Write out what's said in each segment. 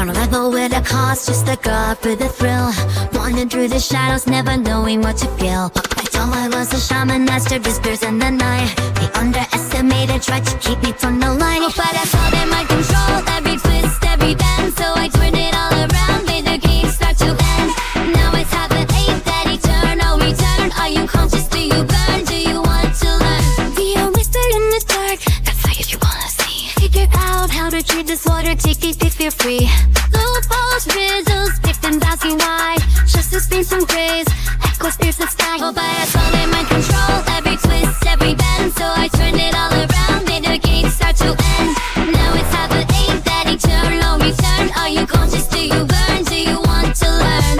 Trying to rebel with a cause, just a girl up with a thrill. Wandering through the shadows, never knowing what to feel. I thought I was a shaman, master whispers in the night. They underestimated, tried to keep me from the light. But I saw them mind control, every twist, every bend. So I turned it all around, made the game start to end. Now it's happened, ain't that eternal return? Are you conscious, do you burn, do you want to learn? Do you whisper in the dark, that's like if you wanna see. Figure out how to treat this water, take it if you're free. Loopholes, riddles, victims asking why. Justice brings some grace, echoes pierce the sky. Oh, but I saw them mind control, every twist, every bend. So I turned it all around, made the game start to end. Now it's happened, ain't that eternal return? Are you conscious, do you burn, do you want to learn?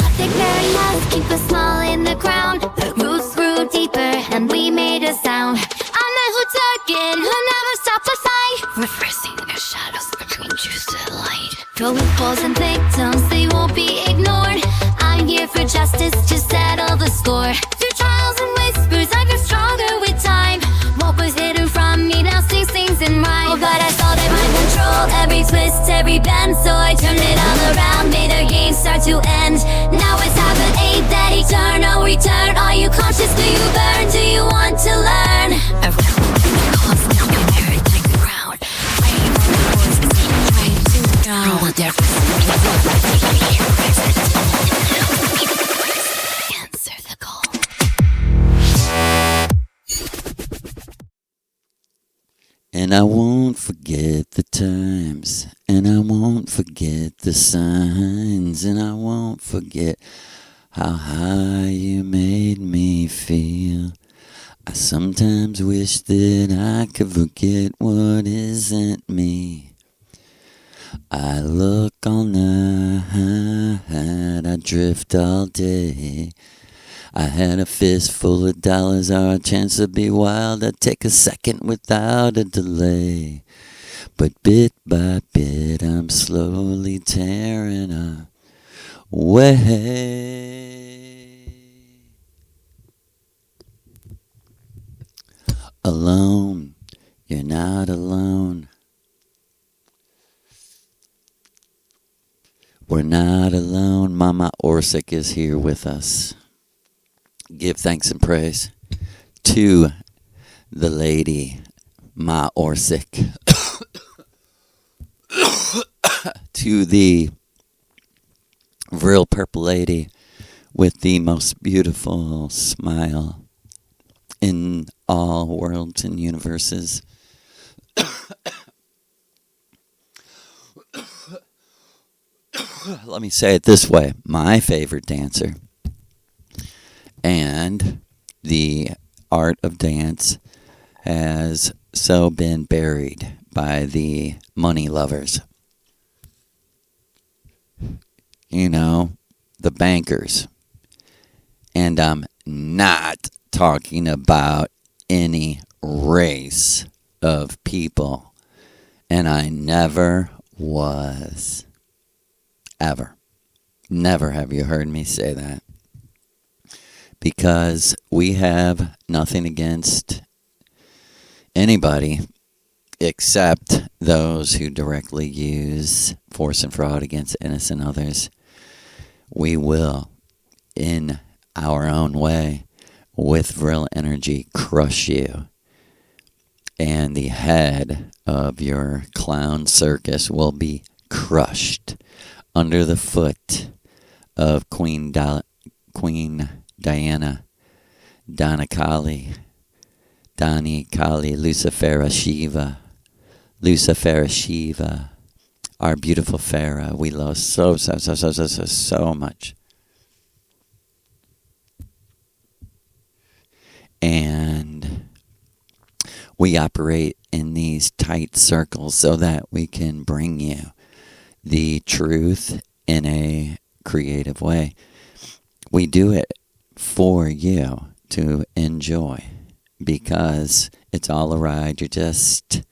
Nothing very loud, keep a smile in the ground. The roots grew deeper and we made a sound. I'm the who took it, who never stopped the fight. Reversing the shadows between truth and light. Throwing balls and victims, they won't be ignored. I'm here for justice to settle the score. Through trials and whispers, I grew stronger with time. What was hidden from me now sings in rhyme. Oh, but I saw them mind control, every twist, every bend. So I turned it all around, made the game start to end. Now it's happened, ain't that eternal return? Are you conscious, do you burn, do you want to learn? Answer the call. And I won't forget the times, and I won't forget the signs, and I won't forget how high you made me feel. I sometimes wish that I could forget what isn't me. I look all night, I drift all day. I had a fistful of dollars, or a chance to be wild. I'd take a second without a delay. But bit by bit, I'm slowly tearing away. Alone, you're not alone. We're not alone. Mama Orsic is here with us. Give thanks and praise to the lady, Ma Orsic. To the real purple lady with the most beautiful smile in all worlds and universes. Let me say it this way. My favorite dancer and the art of dance has so been buried by the money lovers. You know, the bankers. And I'm not talking about any race of people. And I never was. Ever. Never have you heard me say that. Because we have nothing against anybody except those who directly use force and fraud against innocent others. We will, in our own way, with real energy, crush you. And the head of your clown circus will be crushed under the foot of Queen Diana, Donna Kali, Dani Kali, Lucifera Shiva, our beautiful Farah. We love so much. And we operate in these tight circles so that we can bring you the truth in a creative way. We do it for you to enjoy because it's all a ride. You're just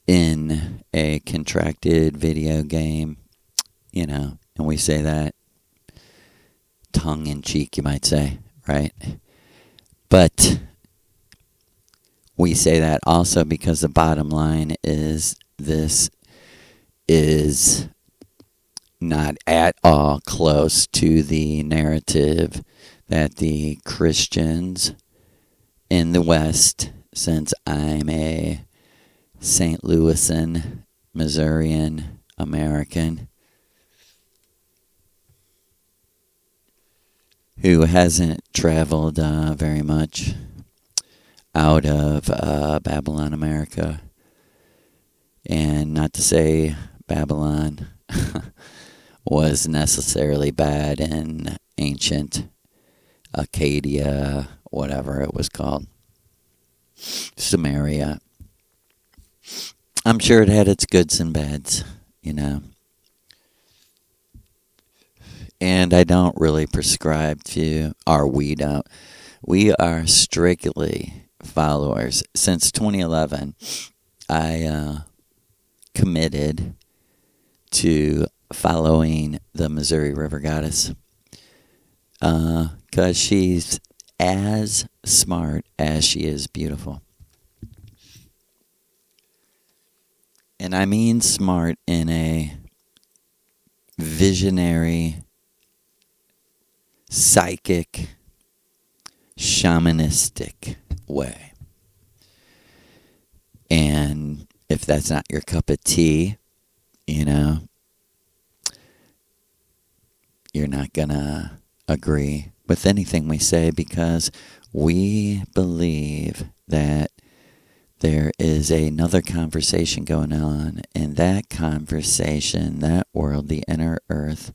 in a contracted video game, you know, and we say that tongue in cheek, you might say, right? But we say that also because the bottom line is this is not at all close to the narrative that the Christians in the West, since I'm a St. Louisan, Missourian American who hasn't traveled very much out of Babylon, America. And not to say Babylon was necessarily bad in ancient Acadia, whatever it was called, Samaria. I'm sure it had its goods and bads, you know. And I don't really prescribe to, or we don't. We are strictly followers. Since 2011, I committed to following the Missouri River Goddess. Because she's as smart as she is beautiful. And I mean smart in a visionary, psychic, shamanistic way. And if that's not your cup of tea, you know, you're not gonna agree with anything we say, because we believe that there is another conversation going on, and that conversation, that world, the inner earth,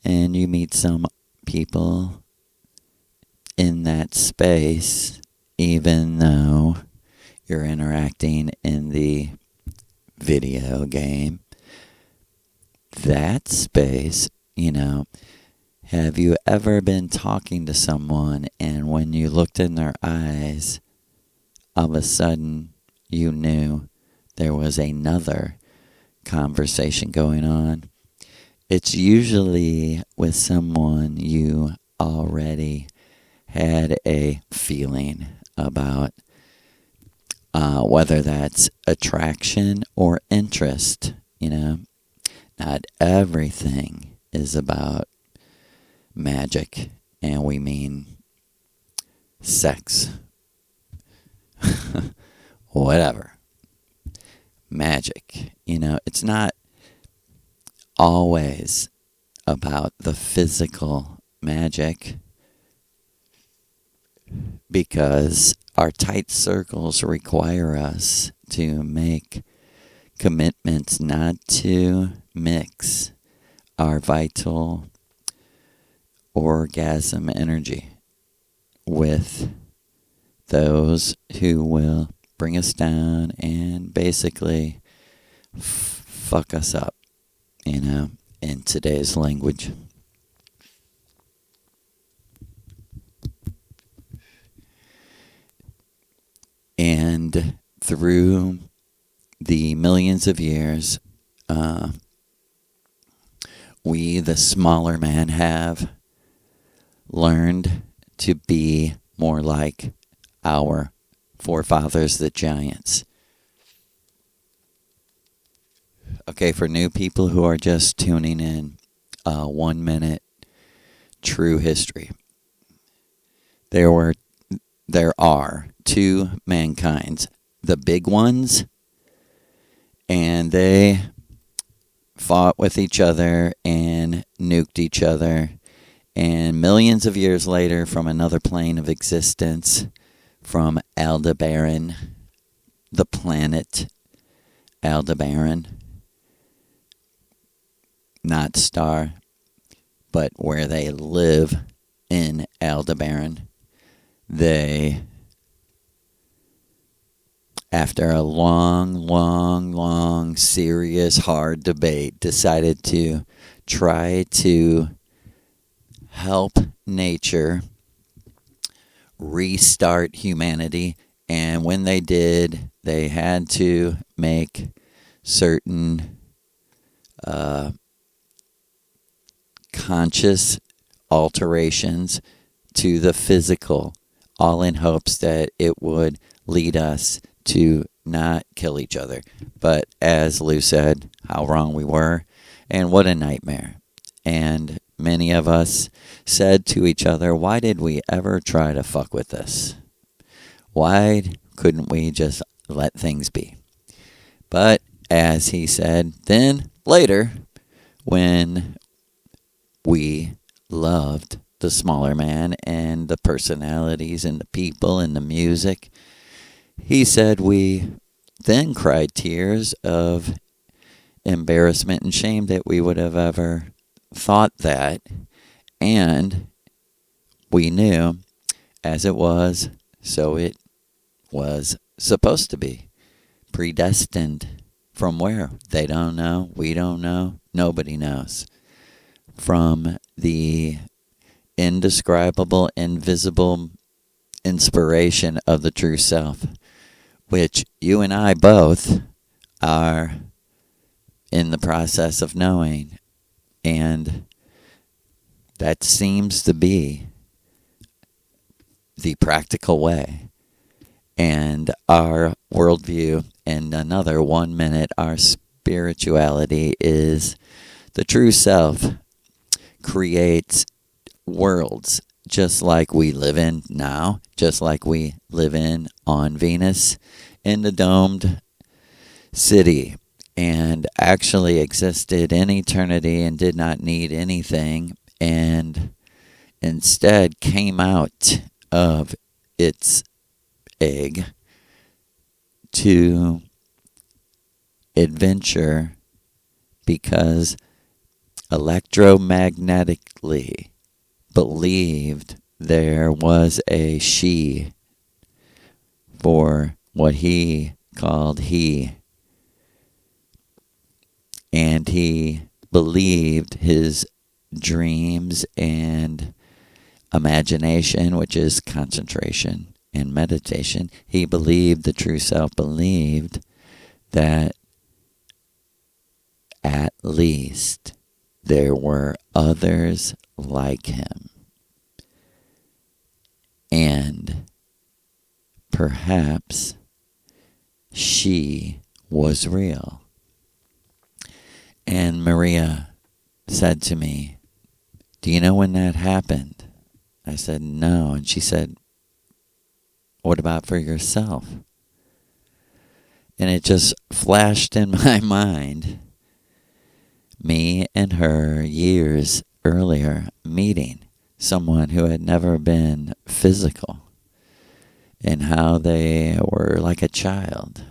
and you meet some people in that space, even though you're interacting in the video game, that space, you know, have you ever been talking to someone and when you looked in their eyes, all of a sudden you knew there was another conversation going on? It's usually with someone you already had a feeling about, whether that's attraction or interest, you know. Not everything is about magic, and we mean sex. Whatever. Magic, you know, it's not always about the physical magic, because our tight circles require us to make commitments not to mix our vital orgasm energy with those who will bring us down and basically fuck us up, you know, in today's language. And through the millions of years, we, the smaller man, have learned to be more like our forefathers, the giants. Okay, for new people who are just tuning in, 1 minute true history. There are two mankinds. The big ones, and they fought with each other and nuked each other. And millions of years later, from another plane of existence, from Aldebaran, the planet Aldebaran, not star, but where they live in Aldebaran, they, after a long, serious, hard debate, decided to try to help nature restart humanity. And when they did, they had to make certain conscious alterations to the physical all in hopes that it would lead us to not kill each other. But as Lou said, how wrong we were, and what a nightmare. And many of us said to each other, why did we ever try to fuck with this? Why couldn't we just let things be? But as he said, then later, when we loved the smaller man and the personalities and the people and the music, he said we then cried tears of embarrassment and shame that we would have ever thought that. And we knew, as it was, so it was supposed to be. Predestined. From where? They don't know. We don't know. Nobody knows. From the indescribable, invisible inspiration of the true self, which you and I both are in the process of knowing. And that seems to be the practical way. And our worldview, and another 1 minute, our spirituality is the true self creates worlds just like we live in now, just like we live in on Venus, in the domed city, and actually existed in eternity and did not need anything, and instead came out of its egg to adventure because electromagnetically believed there was a she for what he called he. And he believed his dreams and imagination, which is concentration and meditation. He believed, the true self believed, that at least there were others like him. And perhaps she was real. And Maria said to me, do you know when that happened? I said, no. And she said, what about for yourself? And it just flashed in my mind, me and her years earlier meeting someone who had never been physical, and how they were like a child.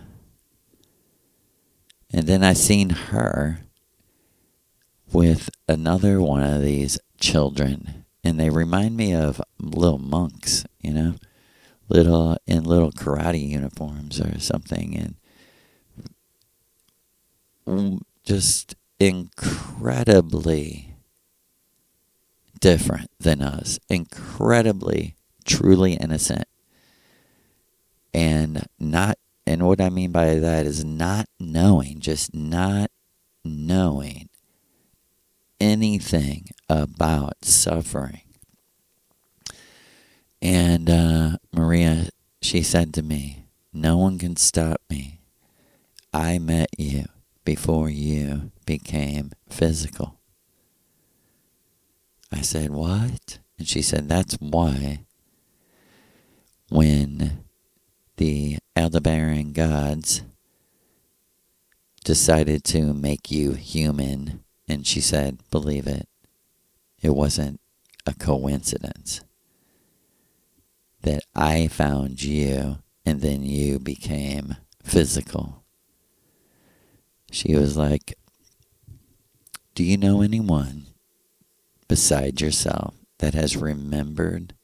And then I seen her with another one of these children, and they remind me of little monks, you know, little karate uniforms or something, and just incredibly different than us, incredibly truly innocent, and what I mean by that is not knowing anything about suffering. And Maria, she said to me, no one can stop me. I met you before you became physical. I said, what? And she said, that's why when the Aldebaran gods decided to make you human, and she said, believe it, it wasn't a coincidence that I found you and then you became physical. She was like, do you know anyone beside yourself that has remembered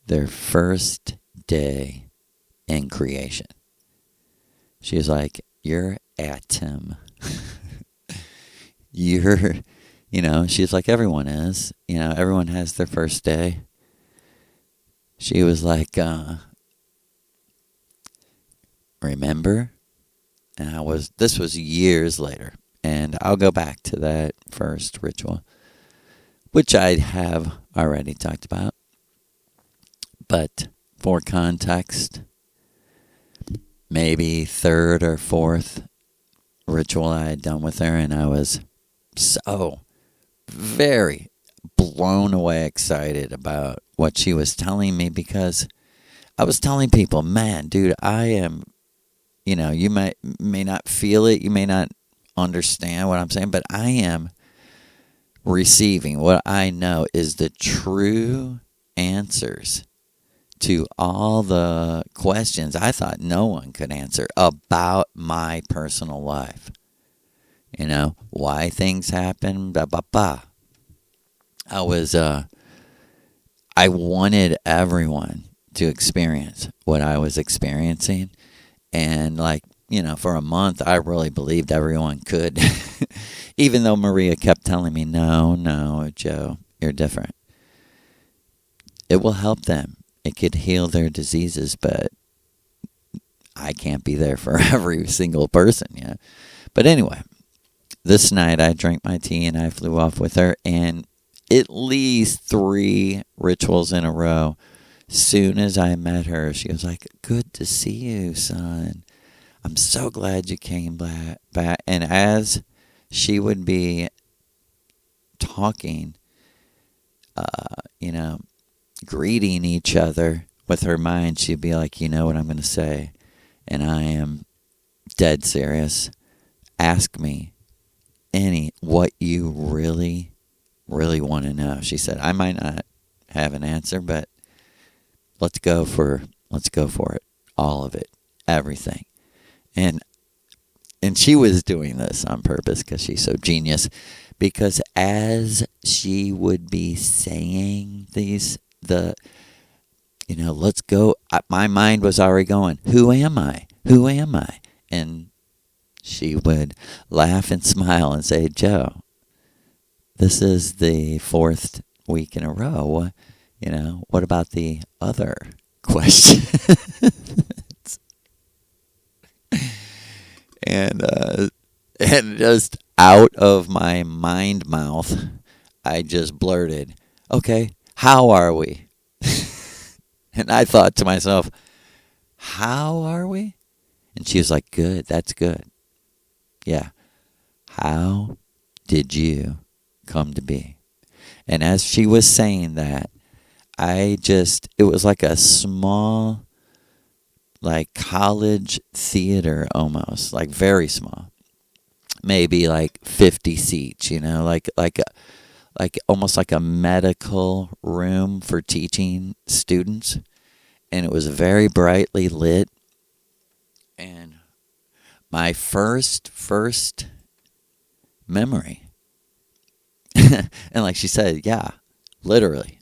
their first day in creation? She was like, your atom. She's like, everyone is. Everyone has their first day. She was like, remember? And this was years later. And I'll go back to that first ritual, which I have already talked about. But for context, maybe third or fourth ritual I had done with her, and I was so very blown away excited about what she was telling me, because I was telling people, man, dude, I am, you may not feel it, you may not understand what I'm saying, but I am receiving what I know is the true answers to all the questions I thought no one could answer about my personal life. Why things happen, blah, blah, blah. I wanted everyone to experience what I was experiencing. And for a month, I really believed everyone could. Even though Maria kept telling me, no, Joe, you're different. It will help them. It could heal their diseases, but I can't be there for every single person, But anyway, this night I drank my tea and I flew off with her, and at least 3 rituals in a row, soon as I met her, she was like, good to see you, son. I'm so glad you came back. And as she would be talking, greeting each other with her mind, she'd be like, you know what I'm going to say, and I am dead serious. Ask me what you really, really want to know. She said, I might not have an answer, but let's go for it. All of it. Everything. And she was doing this on purpose because she's so genius. Because as she would be saying let's go, my mind was already going, who am I? Who am I? And she would laugh and smile and say, Joe, this is the 4th week in a row. What about the other question? And just out of my mind mouth, I just blurted, okay, how are we? And I thought to myself, how are we? And she was like, good, that's good. Yeah. How did you come to be? And as she was saying that, it was like a small, college theater almost, very small. Maybe 50 seats, almost like a medical room for teaching students. And it was very brightly lit. And my first memory, and like she said, yeah, literally,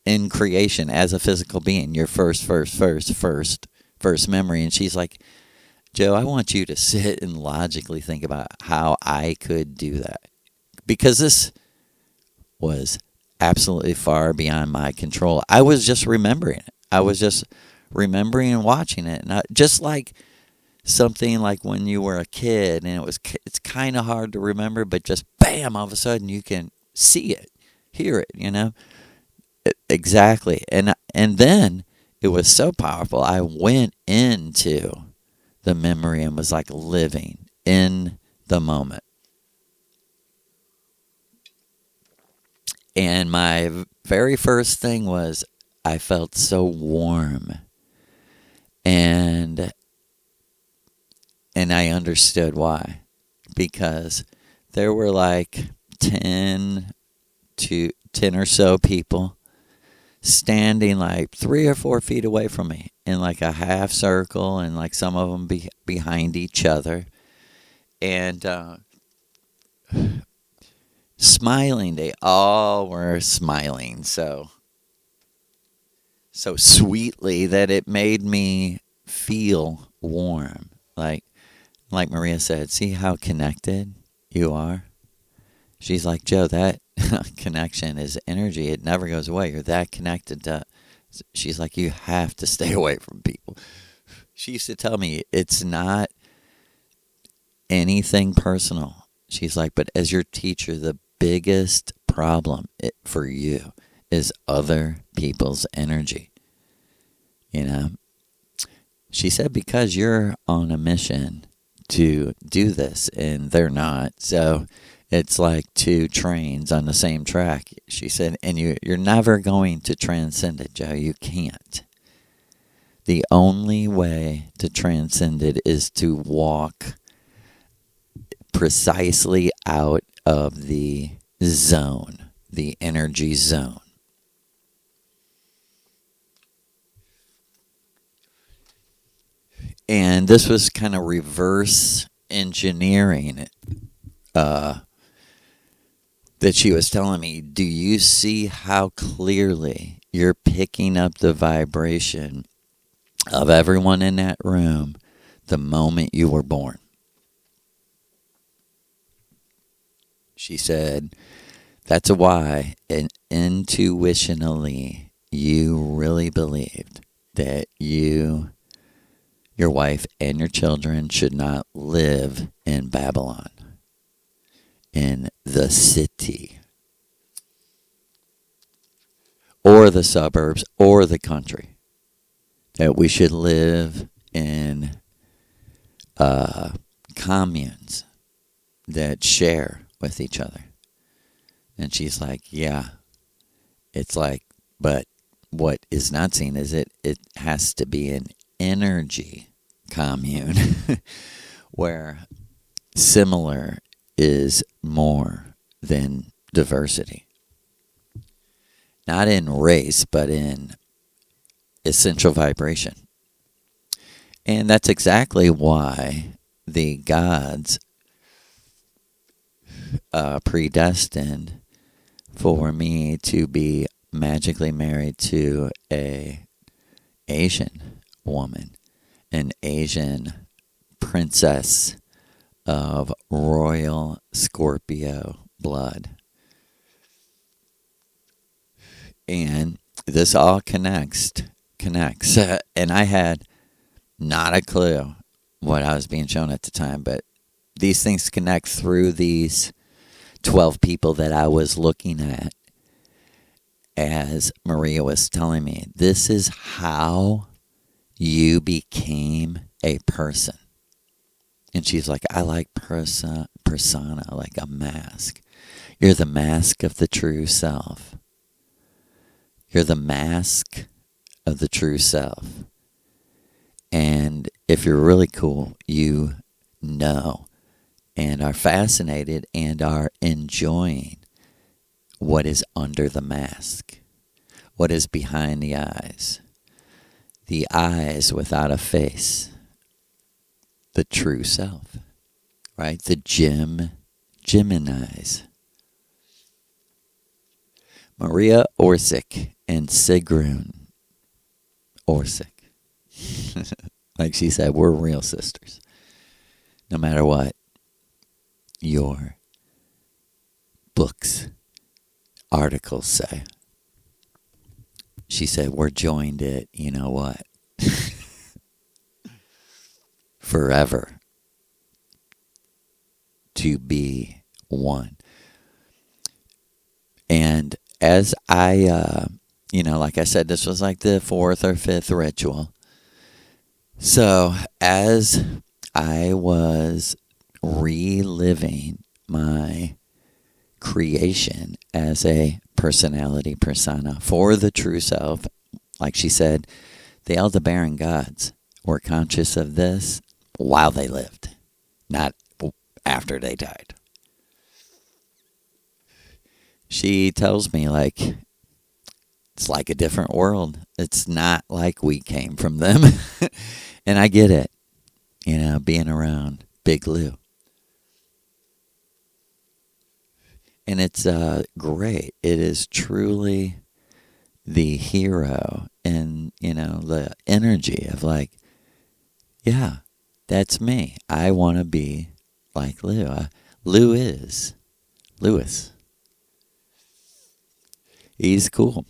in creation as a physical being, your first memory. And she's like, Joe, I want you to sit and logically think about how I could do that. Because this was absolutely far beyond my control. I was just remembering it. I was just remembering and watching it. And just like something like when you were a kid and it's kind of hard to remember, but just bam, all of a sudden you can see it, hear it, Exactly. And then it was so powerful. I went into the memory and was living in the moment. And my very first thing was I felt so warm. And I understood why. Because there were 10 or so people standing 3 or 4 feet away from me in a half circle, and some of them behind each other, and smiling. They all were smiling so sweetly that it made me feel warm. Like Maria said, see how connected you are? She's like, Joe, that connection is energy. It never goes away. You're that connected to... She's like, you have to stay away from people. She used to tell me, it's not anything personal. She's like, but as your teacher, the biggest problem for you is other people's energy. you know. She said, because you're on a mission to do this and they're not. So it's like two trains on the same track. She said, and you're never going to transcend it, Joe. You can't. The only way to transcend it is to walk precisely out of the zone, the energy zone. And this was kind of reverse engineering that she was telling me. Do you see how clearly you're picking up the vibration of everyone in that room the moment you were born? She said, that's why intuitionally you really believed that you, your wife, and your children should not live in Babylon, in the city, or the suburbs, or the country. That we should live in communes that share with each other. And she's like, yeah. It's like, but what is not seen is it has to be an energy commune where similar is more than diversity. Not in race, but in essential vibration. And that's exactly why the gods predestined for me to be magically married to a Asian woman, an Asian princess of royal Scorpio blood. And this all connects. And I had not a clue what I was being shown at the time, but these things connect through these 12 people that I was looking at. As Maria was telling me, this is how you became a person. And she's like, I like persona, like a mask. You're the mask of the true self. You're the mask of the true self. And if you're really cool, you know and are fascinated and are enjoying what is under the mask, what is behind the eyes without a face, the true self, right? The Geminis. Maria Orsic and Sigrun Orsic. Like she said, we're real sisters. No matter what your books, articles say. She said, we're joined at, you know what? Forever. To be one. And as I, like I said, this was like the fourth or fifth ritual. So as I was reliving my creation as a personality persona for the true self, like she said, the Aldebaran gods were conscious of this while they lived, not after they died. She tells me, like, it's like a different world. It's not like we came from them. And I get it, being around Big Lou. And it's great. It is truly the hero and, the energy of like, yeah, that's me. I want to be like Lou. Lou is Lewis. He's cool.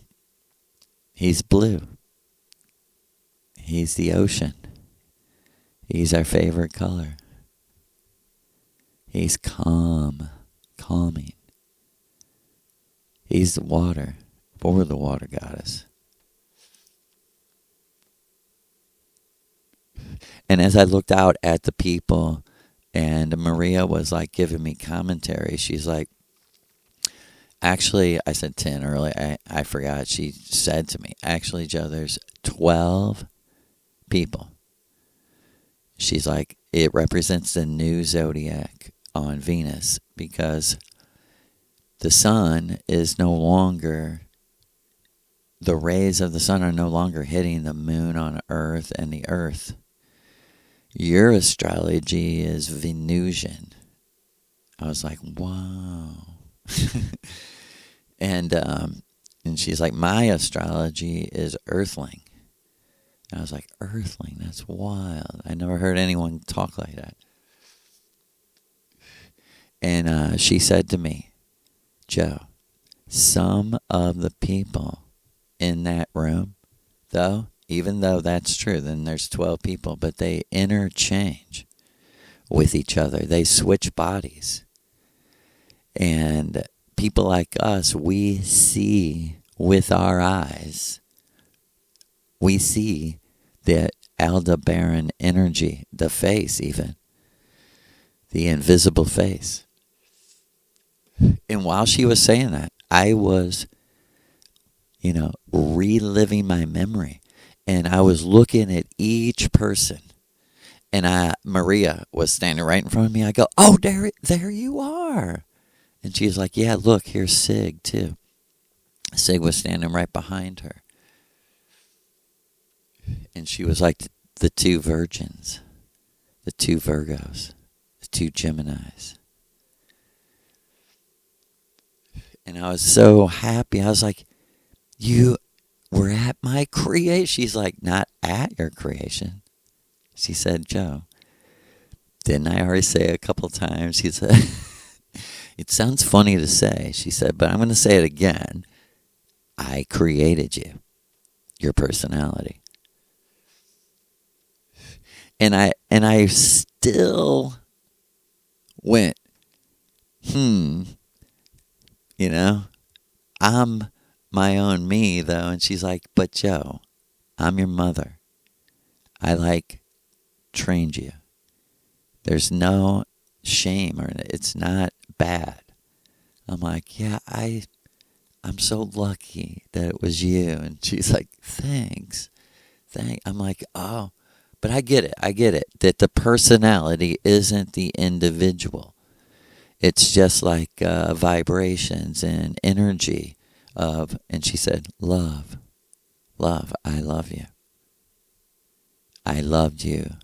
He's blue. He's the ocean. He's our favorite color. He's calming. He's the water for the water goddess. And as I looked out at the people, and Maria was like giving me commentary, she's like, actually, I said 10 earlier. I forgot. She said to me, actually, Joe, there's 12 people. She's like, it represents the new zodiac on Venus because the sun is no longer, the rays of the sun are no longer hitting the moon on Earth and the Earth. Your astrology is Venusian. I was like, wow. And she's like, my astrology is Earthling. And I was like, Earthling, that's wild. I never heard anyone talk like that. And she said to me, Joe, some of the people in that room, though, even though that's true, then there's 12 people, but they interchange with each other. They switch bodies. And people like us, we see with our eyes, we see the Aldebaran energy, the face even, the invisible face. And while she was saying that, I was, reliving my memory. And I was looking at each person. And Maria was standing right in front of me. I go, oh, there you are. And she was like, yeah, look, here's Sig, too. Sig was standing right behind her. And she was like the two virgins, the two Virgos, the two Geminis. And I was so happy. I was like, you were at my creation. She's like, not at your creation. She said, Joe, didn't I already say it a couple times? She said, it sounds funny to say. She said, but I'm going to say it again. I created you, your personality. And I still went, I'm my own me, though. And she's like, but Joe, I'm your mother. I trained you. There's no shame, or it's not bad. I'm like, yeah, I'm so lucky that it was you. And she's like, thanks. I'm like, oh, but I get it, that the personality isn't the individual. It's just like vibrations and energy of, and she said, love, I love you. I loved you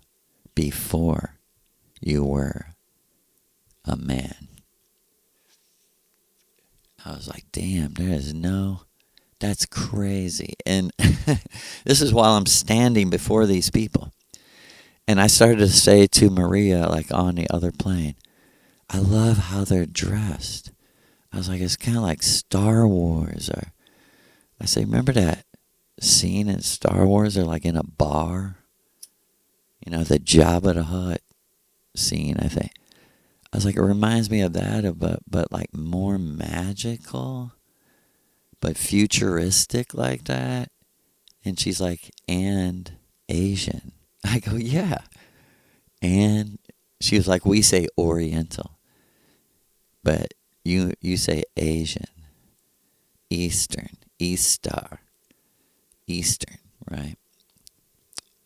before you were a man. I was like, damn, that's crazy. And this is while I'm standing before these people. And I started to say to Maria, like on the other plane, I love how they're dressed. I was like, it's kind of like Star Wars. Or I say, remember that scene in Star Wars? They're like in a bar. The Jabba the Hutt scene, I think. I was like, it reminds me of that, but like more magical, but futuristic like that. And she's like, and Asian. I go, yeah. And she was like, we say Oriental, but you say Asian, Eastern, Eastern, right?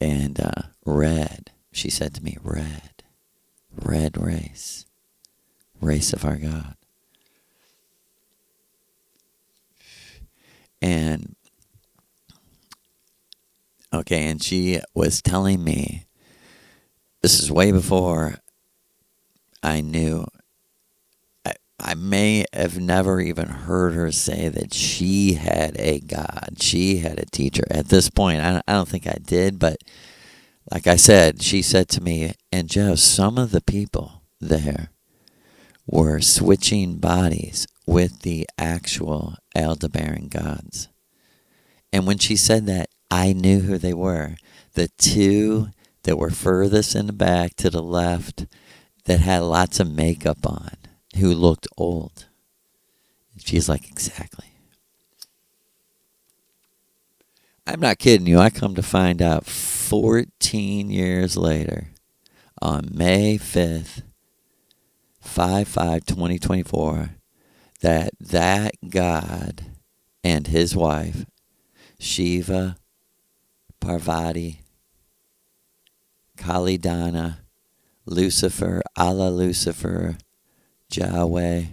And red, she said to me, red race of our God. And okay, and she was telling me, this is way before I knew. I may have never even heard her say that she had a God. She had a teacher. At this point, I don't think I did, but like I said, she said to me, and Joe, some of the people there were switching bodies with the actual Aldebaran gods. And when she said that, I knew who they were. The two that were furthest in the back to the left that had lots of makeup on, who looked old. She's like, exactly. I'm not kidding you. I come to find out 14 years later, on May 5th, 5/5/2024, that God and his wife, Shiva, Parvati, Kalidana, Lucifer, Allah Lucifer, Yahweh,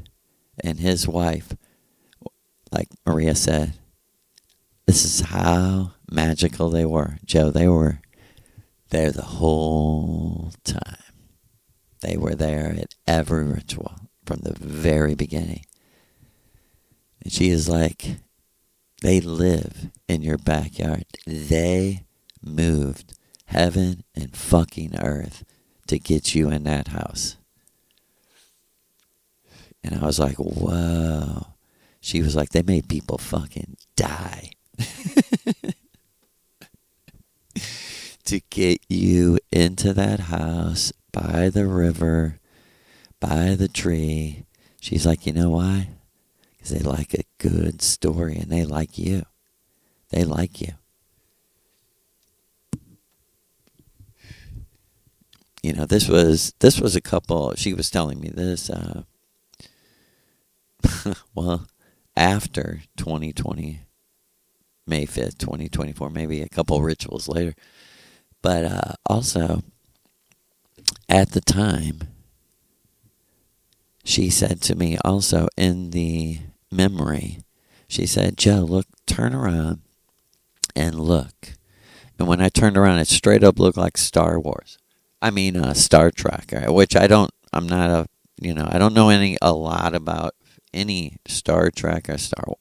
and his wife, like Maria said, this is how magical they were. Joe, they were there the whole time. They were there at every ritual from the very beginning. And she is like, they live in your backyard. They moved heaven and fucking earth to get you in that house. And I was like, whoa. She was like, they made people fucking die to get you into that house by the river, by the tree. She's like, you know why? Because they like a good story, and they like you. They like you. You know, this was a couple. She was telling me this. Well, after 2020, May 5th, 2024, maybe a couple rituals later. But also, at the time, she said to me also in the memory, she said, Joe, look, turn around and look. And when I turned around, it straight up looked like Star Wars. I mean, Star Trek, which I don't know a lot about any Star Trek or Star Wars.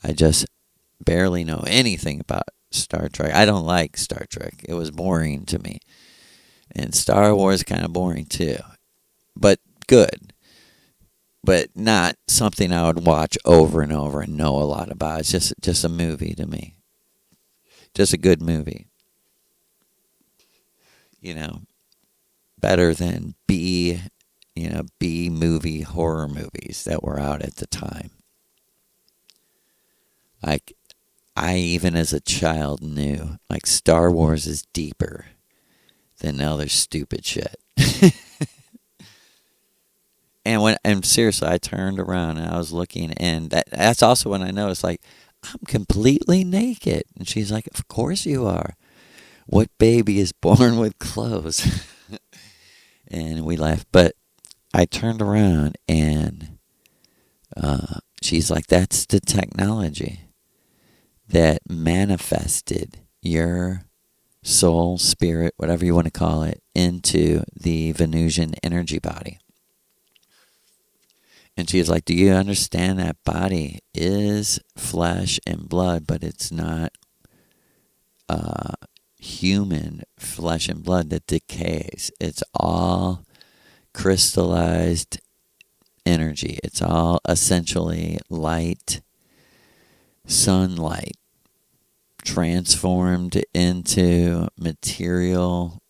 I just barely know anything about Star Trek. I don't like Star Trek. It was boring to me. And Star Wars kind of boring too. But good. But not something I would watch over and over and know a lot about. It's just a movie to me. Just a good movie. You know, better than B movie horror movies that were out at the time. Like, I even as a child knew, like, Star Wars is deeper than other stupid shit. And seriously, I turned around and I was looking, and that's also when I noticed, like, I'm completely naked. And she's like, of course you are. What baby is born with clothes? And we laughed. But I turned around and she's like, that's the technology that manifested your soul, spirit, whatever you want to call it, into the Venusian energy body. And she's like, do you understand that body is flesh and blood, but it's not human flesh and blood that decays. It's all crystallized energy. It's all essentially light, sunlight, transformed into material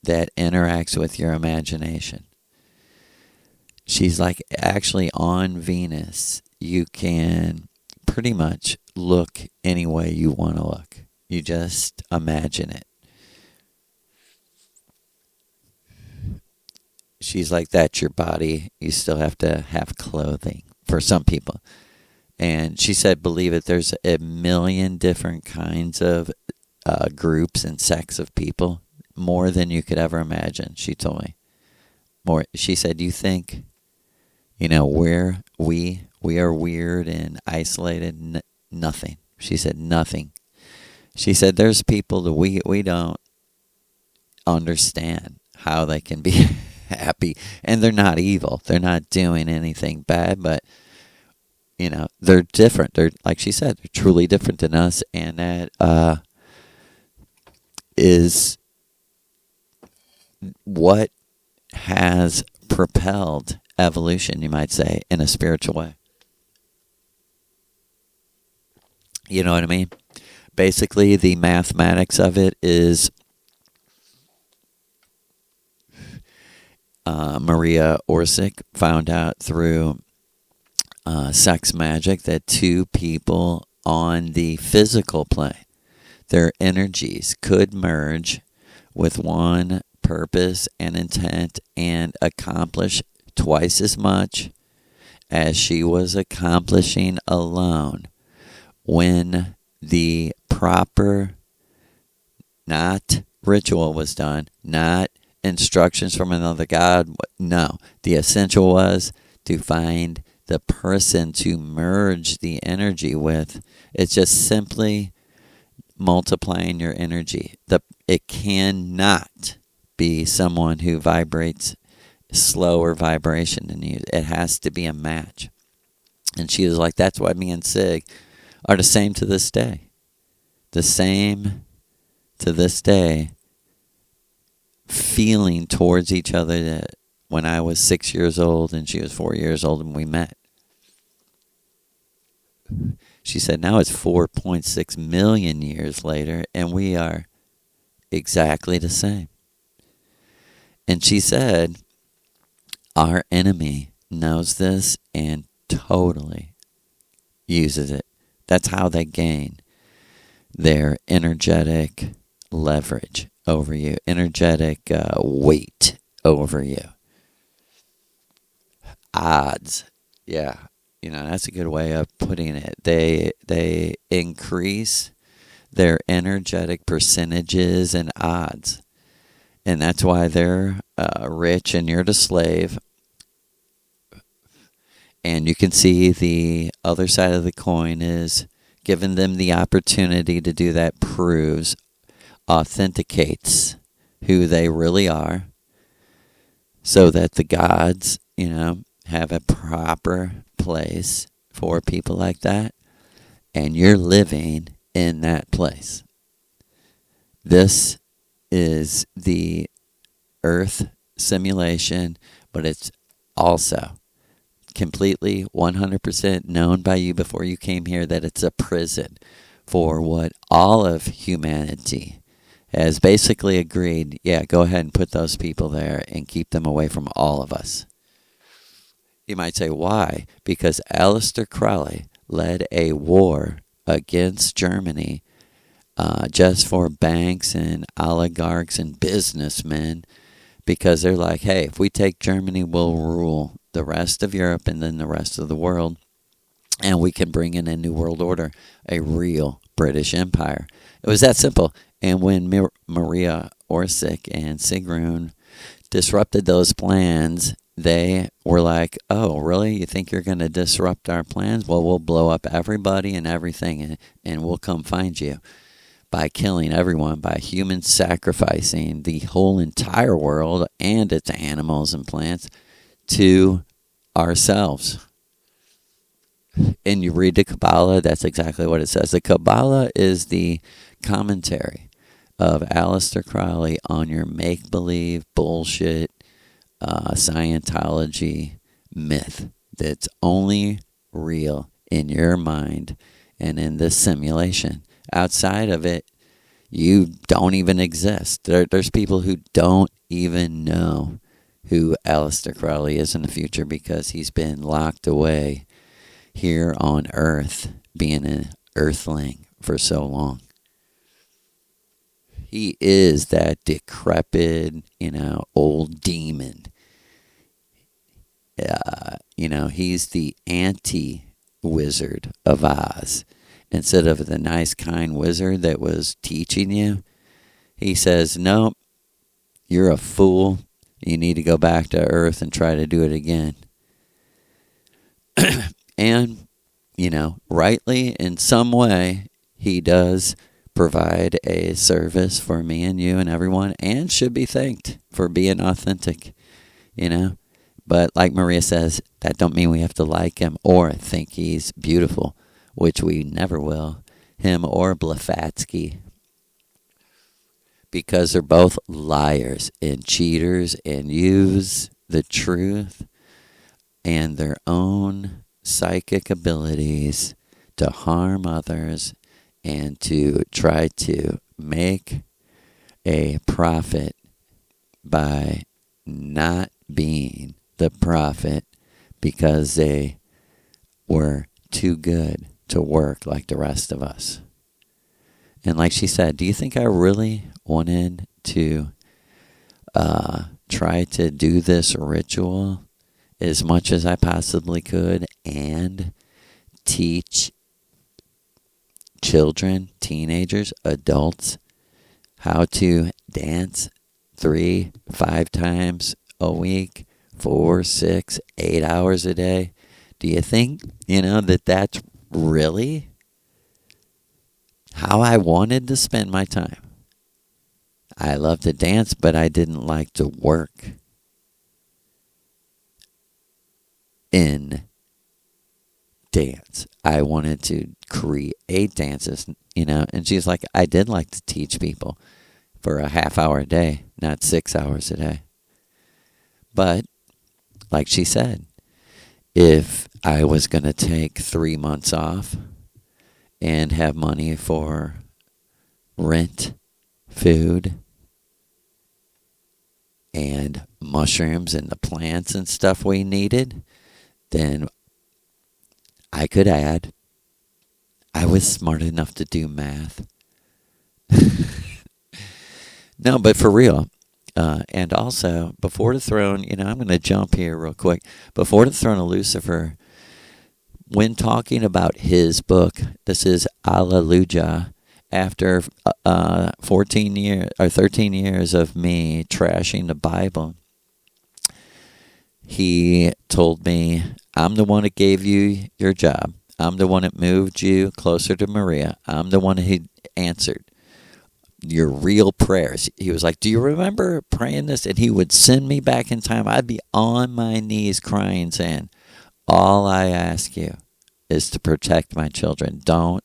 that interacts with your imagination. She's like, actually on Venus, you can pretty much look any way you want to look. You just imagine it. She's like, that's your body. You still have to have clothing for some people. And she said, believe it, there's a million different kinds of groups and sects of people. More than you could ever imagine, she told me. More. She said, you think, we are weird and isolated? Nothing. She said, nothing. She said, there's people that we don't understand how they can be happy. And they're not evil. They're not doing anything bad, but, they're different. They're, like she said, they're truly different than us. And that is what has propelled evolution, you might say, in a spiritual way. You know what I mean? Basically, the mathematics of it is Maria Orsic found out through sex magic that two people on the physical plane their energies could merge with one purpose and intent and accomplish twice as much as she was accomplishing alone when the proper, not ritual was done, not instructions from another God. No, the essential was to find the person to merge the energy with. It's just simply multiplying your energy. It cannot be someone who vibrates slower vibration than you. It has to be a match. And she was like, that's why me and Sig are the same to this day. The same to this day, feeling towards each other that when I was 6 years old and she was 4 years old and we met. She said now it's 4.6 million years later and we are exactly the same. And she said our enemy knows this and totally uses it. That's how they gain their energetic leverage over you, energetic weight over you. Odds. Yeah, that's a good way of putting it. They increase their energetic percentages and odds. And that's why they're rich and you're the slave. And you can see the other side of the coin is giving them the opportunity to do that proves, authenticates who they really are so that the gods, have a proper place for people like that. And you're living in that place. This is the Earth simulation, but it's also completely 100% known by you before you came here that it's a prison for what all of humanity has basically agreed, go ahead and put those people there and keep them away from all of us. You might say, why? Because Aleister Crowley led a war against Germany just for banks and oligarchs and businessmen, because they're like, hey, if we take Germany, we'll rule the rest of Europe and then the rest of the world, and we can bring in a new world order, a real British Empire. It was that simple. And when Maria Orsic and Sigrun disrupted those plans, they were like, oh, really? You think you're going to disrupt our plans? Well, we'll blow up everybody and everything, and we'll come find you by killing everyone, by human sacrificing the whole entire world and its animals and plants to ourselves. And you read the Kabbalah, that's exactly what it says. The Kabbalah is the commentary of Aleister Crowley on your make-believe bullshit Scientology myth that's only real in your mind and in this simulation. Outside of it, you don't even exist. There's people who don't even know who Aleister Crowley is in the future because he's been locked away here on Earth, being an Earthling for so long. He is that decrepit, old demon. He's the anti-wizard of Oz. Instead of the nice, kind wizard that was teaching you, he says, nope, you're a fool. You need to go back to Earth and try to do it again. And, rightly, in some way, he does provide a service for me and you and everyone, and should be thanked for being authentic, But like Maria says, that don't mean we have to like him or think he's beautiful, which we never will, him or Blavatsky, because they're both liars and cheaters and use the truth and their own psychic abilities to harm others and to try to make a profit by not being the prophet because they were too good to work like the rest of us. And like she said, do you think I really wanted to try to do this ritual as much as I possibly could and teach children, teenagers, adults how to dance 3-5 times a week, 4, 6, 8 hours a day? Do you think, that's really how I wanted to spend my time? I love to dance, but I didn't like to work in dance. I wanted to create dances, and she's like, I did like to teach people for a half hour a day, not 6 hours a day. But, like she said, if I was going to take 3 months off and have money for rent, food, and mushrooms and the plants and stuff we needed, then I could add. I was smart enough to do math. No, but for real. And also, Before the Throne, I'm going to jump here real quick. Before the Throne of Lucifer, when talking about his book, this is Alleluia, after 14 years or 13 years of me trashing the Bible, he told me, I'm the one that gave you your job. I'm the one that moved you closer to Maria. I'm the one who answered your real prayers. He was like, do you remember praying this? And he would send me back in time. I'd be on my knees crying, saying, all I ask you is to protect my children. Don't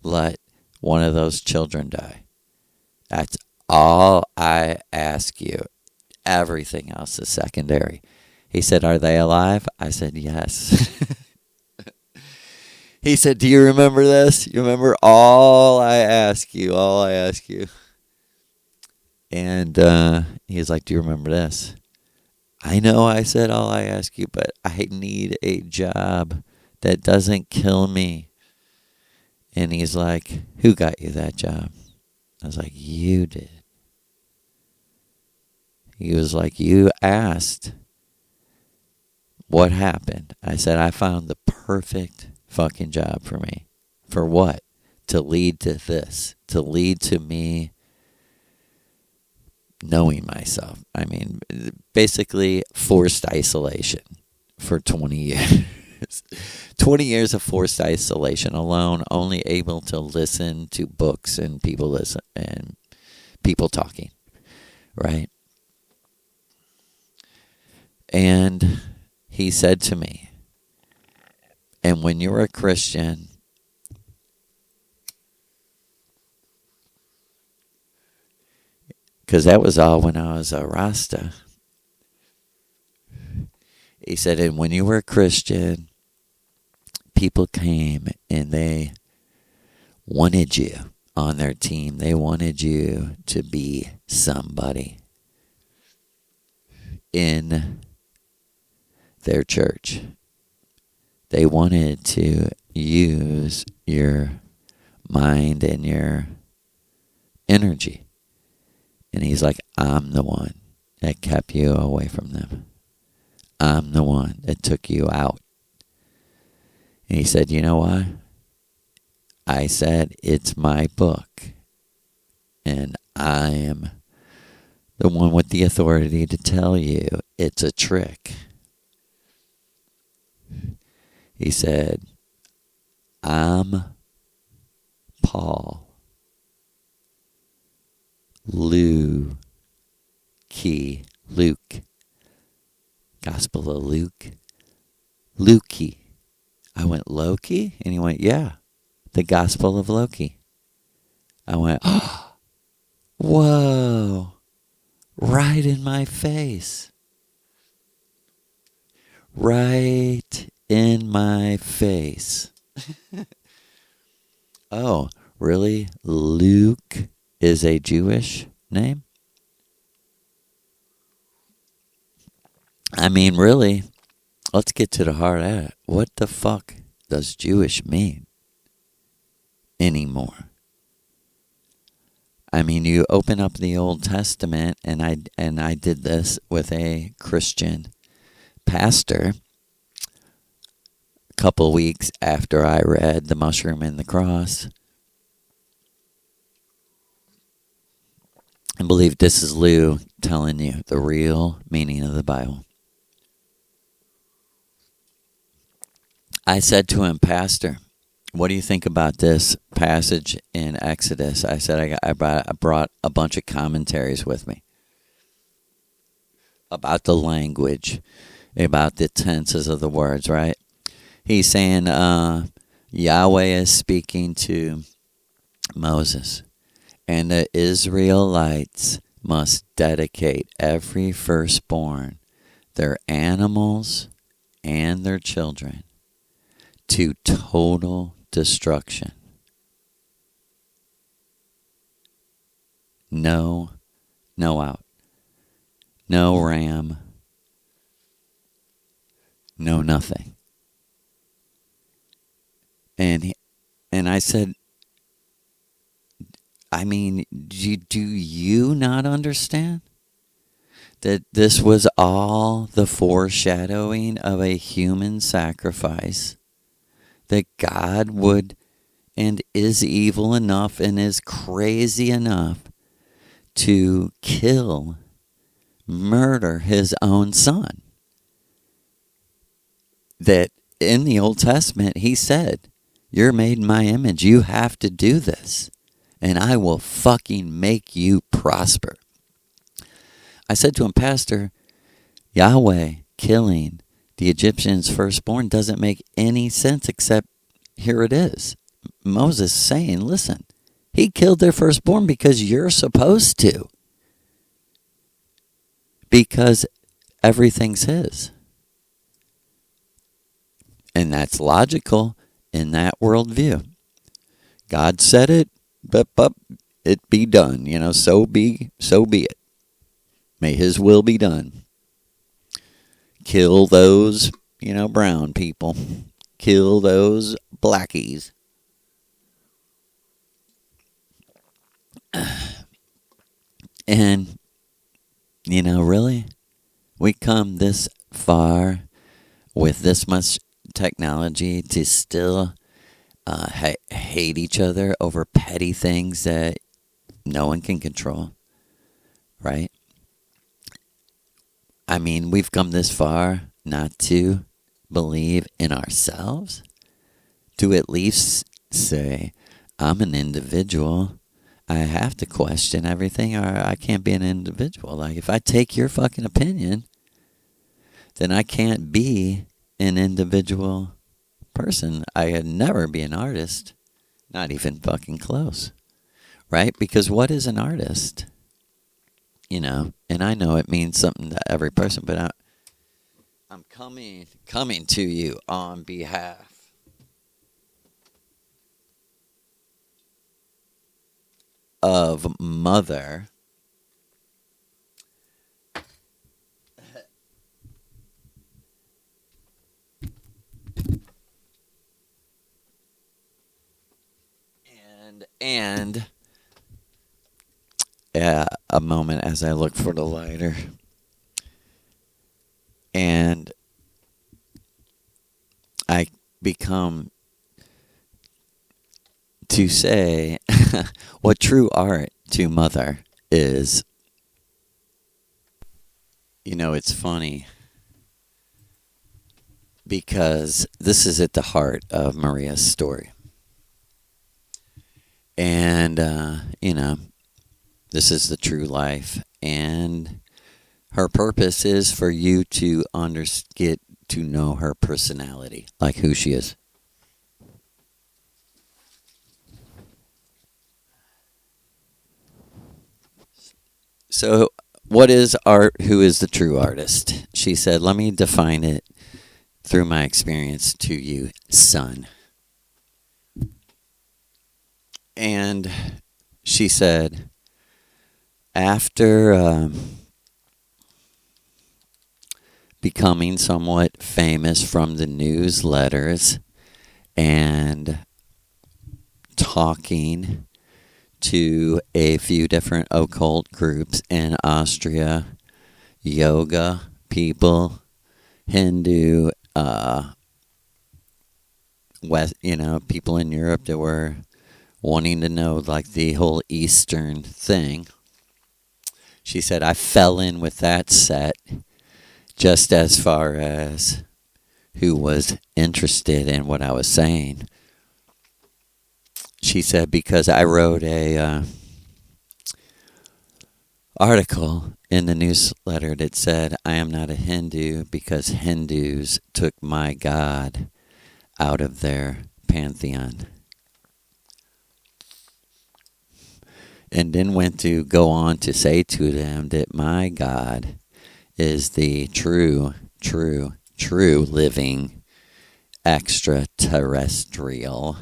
let one of those children die. That's all I ask you. Everything else is secondary. He said, are they alive? I said, yes. He said, do you remember this? You remember all I ask you, all I ask you. And he's like, do you remember this? I know I said all I ask you, but I need a job that doesn't kill me. And he's like, who got you that job? I was like, you did. He was like, you asked. What happened? I said, I found the perfect fucking job for me. For what? To lead to this. To lead to me knowing myself. I mean, basically forced isolation for 20 years. 20 years of forced isolation alone, only able to listen to books and people listen and people talking, right? And he said to me, and when you're a Christian, because that was all when I was a Rasta. He said, and when you were a Christian, people came and they wanted you on their team. They wanted you to be somebody in their church. They wanted to use your mind and your energy. And he's like, I'm the one that kept you away from them. I'm the one that took you out. And he said, you know why? I said, it's my book. And I am the one with the authority to tell you it's a trick. He said, I'm Paul. Luke. Gospel of Luke. Lukey. I went, Loki? And he went, yeah. The Gospel of Loki. I went, oh, whoa. Right in my face. Right in my face. Oh, really? Luke is a Jewish name? I mean, really, let's get to the heart of it. What the fuck does Jewish mean anymore? I mean, you open up the Old Testament, and I did this with a Christian pastor a couple weeks after I read The Mushroom and the Cross. I believe this is Lou telling you the real meaning of the Bible. I said to him, Pastor, what do you think about this passage in Exodus? I said I brought a bunch of commentaries with me about the language, about the tenses of the words, right? He's saying Yahweh is speaking to Moses, and the Israelites must dedicate every firstborn, their animals and their children, to total destruction. No out. No ram. No nothing. And I said, I mean, do you not understand that this was all the foreshadowing of a human sacrifice? That God would and is evil enough and is crazy enough to kill, murder his own son. That in the Old Testament, he said, you're made in my image. You have to do this. And I will fucking make you prosper. I said to him, Pastor, Yahweh killing the Egyptians' firstborn doesn't make any sense, except here it is. Moses saying, listen, he killed their firstborn because you're supposed to. Because everything's his. And that's logical in that worldview. God said it, but it be done. So be it. May his will be done. Kill those, brown people. Kill those blackies. And, really, we come this far with this much technology to still hate each other over petty things that no one can control, right? I mean, we've come this far not to believe in ourselves, to at least say, I'm an individual. I have to question everything, or I can't be an individual. Like, if I take your fucking opinion, then I can't be an individual person. I could never be an artist. Not even fucking close. Right? Because what is an artist? And I know it means something to every person, but I'm coming to you on behalf of Mother and a moment as I look for the lighter. And I become to say what true art to Mother is. It's funny because this is at the heart of Maria's story. And, this is the true life. And her purpose is for you to get to know her personality, like who she is. So, what is art? Who is the true artist? She said, let me define it through my experience to you, son. And she said, after becoming somewhat famous from the newsletters and talking to a few different occult groups in Austria, yoga people, Hindu, people in Europe that were wanting to know like the whole Eastern thing. She said, I fell in with that set just as far as who was interested in what I was saying. She said, because I wrote a article in the newsletter that said, I am not a Hindu because Hindus took my God out of their pantheon. And then went to go on to say to them that my God is the true living extraterrestrial,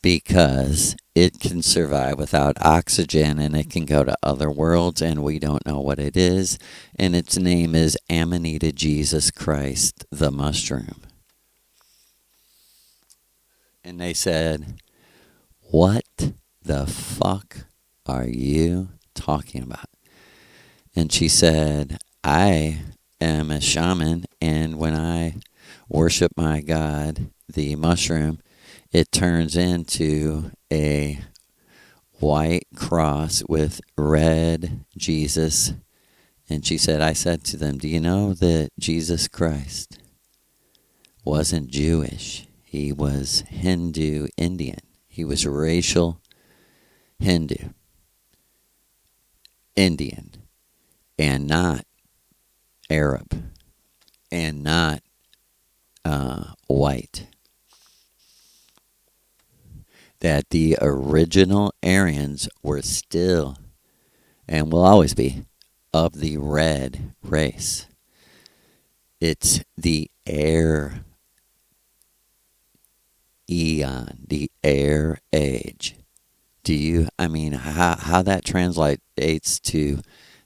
because it can survive without oxygen and it can go to other worlds and we don't know what it is. And its name is Amanita Jesus Christ, the mushroom. And they said, what the fuck are you talking about? And she said, I am a shaman, and when I worship my God, the mushroom, it turns into a white cross with red Jesus. And she said, I said to them, do you know that Jesus Christ wasn't Jewish? He was Hindu Indian. He was racial Hindu Indian, and not Arab, and not white. That the original Aryans were still, and will always be, of the red race. It's the air eon, the air age. How that translates to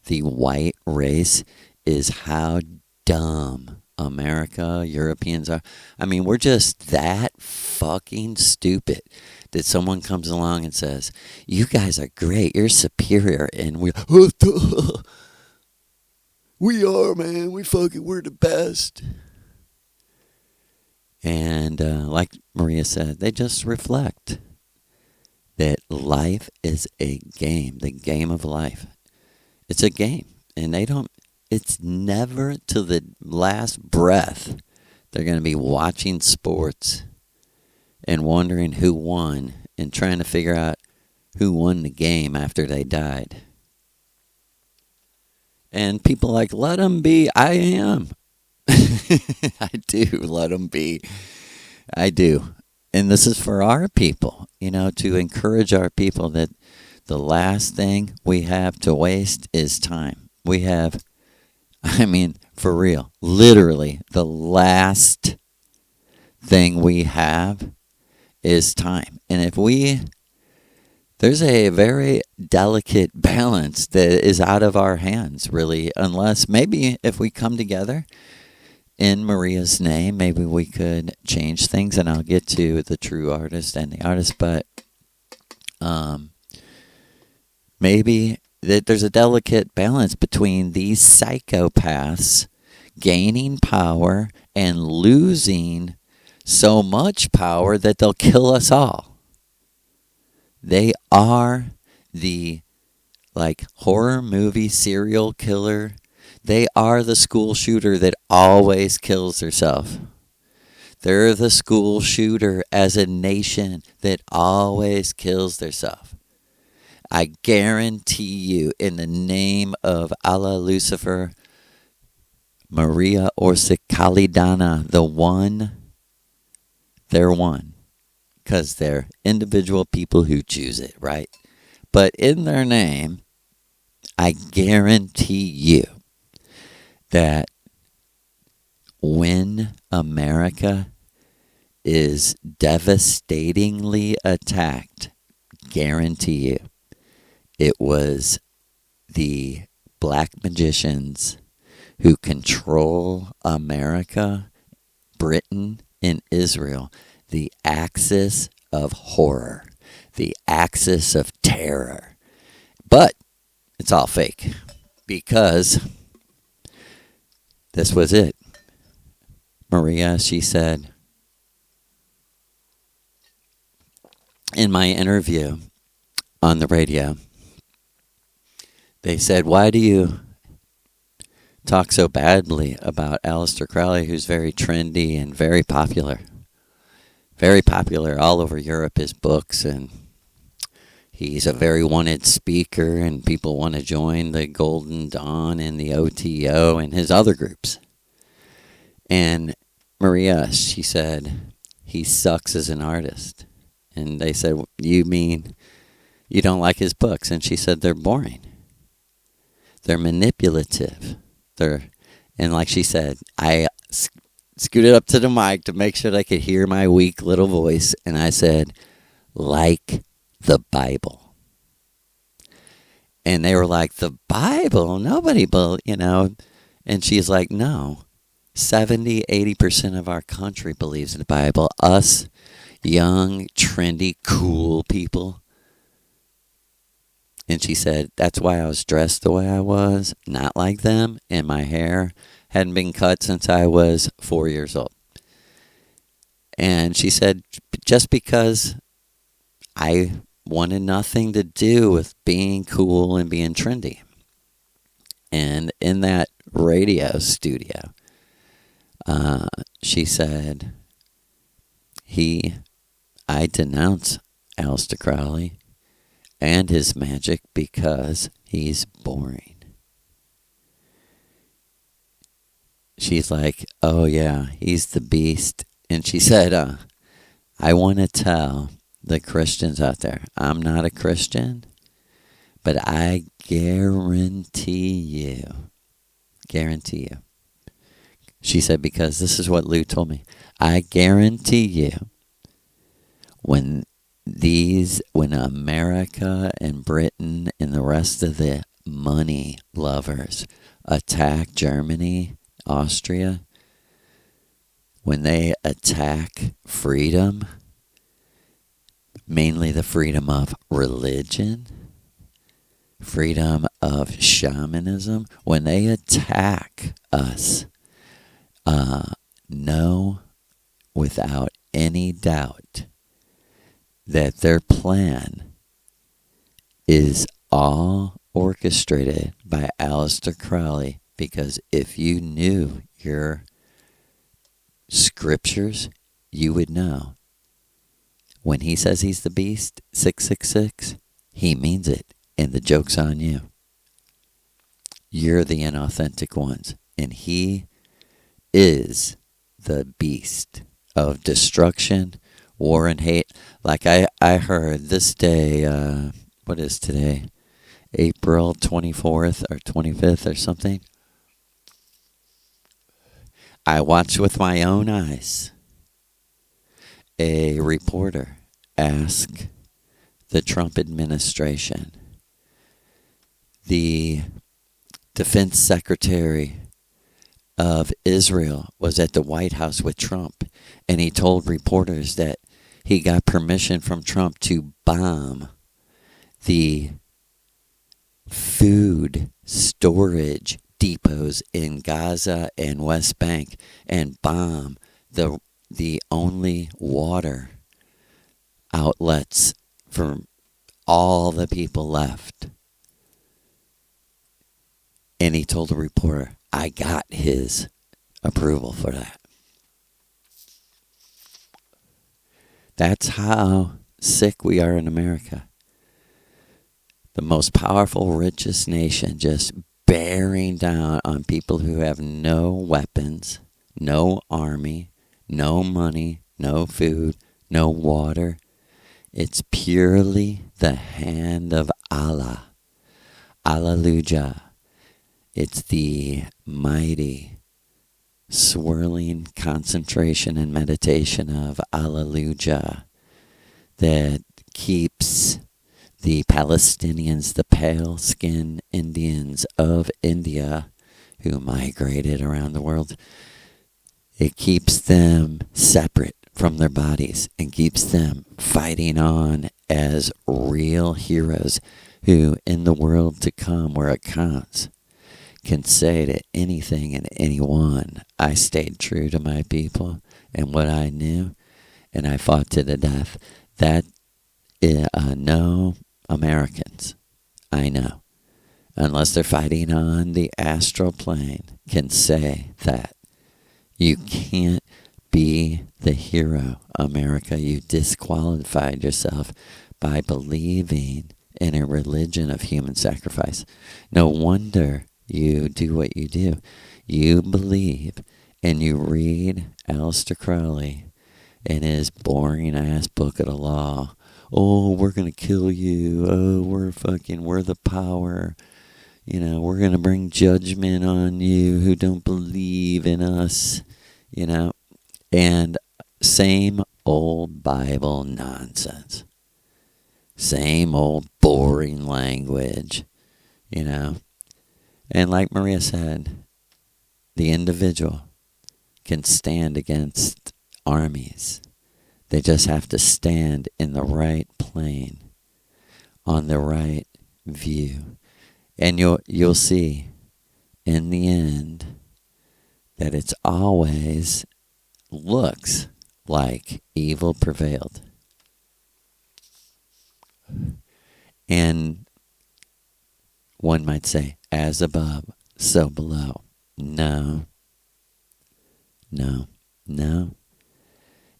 the white race is how dumb America, Europeans are. We're just that fucking stupid that someone comes along and says, you guys are great, you're superior, and we are, man, we're the best. And like Maria said, they just reflect that life is a game, the game of life. It's a game, and it's never to the last breath they're going to be watching sports and wondering who won and trying to figure out who won the game after they died. And people like, let them be. I am. I do let them be. I do. And this is for our people, to encourage our people that the last thing we have to waste is time. We have, for real, literally the last thing we have is time. And there's a very delicate balance that is out of our hands, really, unless maybe if we come together in Maria's name, maybe we could change things, and I'll get to the true artist and the artist, but maybe that there's a delicate balance between these psychopaths gaining power and losing so much power that they'll kill us all. They are the horror movie serial killer. They are the school shooter that always kills herself. They're the school shooter as a nation that always kills themselves. I guarantee you, in the name of Allah, Lucifer, Maria Orsic, Kalidana, they're one. Because they're individual people who choose it, right? But in their name, I guarantee you that when America is devastatingly attacked, guarantee you, it was the black magicians who control America, Britain, and Israel, the axis of horror. the axis of terror. But it's all fake, because this was it. Rhea, she said, in my interview on the radio, they said, why do you talk so badly about Aleister Crowley, who's very trendy and very popular? Very popular all over Europe, his books, and he's a very wanted speaker, and people want to join the Golden Dawn and the OTO and his other groups. And Rhea, she said, he sucks as an artist. And they said, you mean you don't like his books? And she said, they're boring. They're manipulative. And like she said, I scooted up to the mic to make sure I could hear my weak little voice. And I said, like the Bible. And they were like, the Bible? Nobody, And she's like, no. 70-80% of our country believes in the Bible. Us young, trendy, cool people. And she said, that's why I was dressed the way I was, not like them, and my hair hadn't been cut since I was 4 years old. And she said, just because I wanted nothing to do with being cool and being trendy. And in that radio studio, she said, I denounce Aleister Crowley and his magic because he's boring. She's like, oh yeah, he's the beast. And she said, I want to tell the Christians out there, I'm not a Christian, but I guarantee you, she said, because this is what Lou told me, I guarantee you, when America and Britain and the rest of the money lovers attack Germany, Austria, when they attack freedom, mainly the freedom of religion, freedom of shamanism, when they attack us, know without any doubt that their plan is all orchestrated by Aleister Crowley, because if you knew your scriptures, you would know. When he says he's the beast, 666, he means it, and the joke's on you. You're the inauthentic ones, and he is the beast of destruction, war, and hate. Like I heard this day, what is today? April 24th or 25th or something. I watched with my own eyes a reporter ask the Trump administration, the defense secretary of Israel was at the White House with Trump, and he told reporters that he got permission from Trump to bomb the food storage depots in Gaza and West Bank, and bomb the only water outlets for all the people left. And he told the reporter, I got his approval for that. That's how sick we are in America. The most powerful, richest nation just bearing down on people who have no weapons, no army, no money, no food, no water. It's purely the hand of Allah. Alleluia. It's the mighty, swirling concentration and meditation of Alleluia that keeps the Palestinians, the pale-skinned Indians of India who migrated around the world, it keeps them separate from their bodies and keeps them fighting on as real heroes who, in the world to come where it counts, can say to anything and anyone, I stayed true to my people and what I knew, and I fought to the death. That no Americans I know, unless they're fighting on the astral plane, can say that. You can't be the hero, America. You disqualified yourself by believing in a religion of human sacrifice. No wonder you do what you do. You believe and you read Aleister Crowley in his boring-ass book of the law. Oh, we're going to kill you. Oh, we're the power. You know, we're going to bring judgment on you who don't believe in us. You know, and same old Bible nonsense. Same old boring language, you know. And like Maria said, the individual can stand against armies. They just have to stand in the right plane, on the right view. And you'll see in the end that it's always looks like evil prevailed. And one might say, as above, so below. No.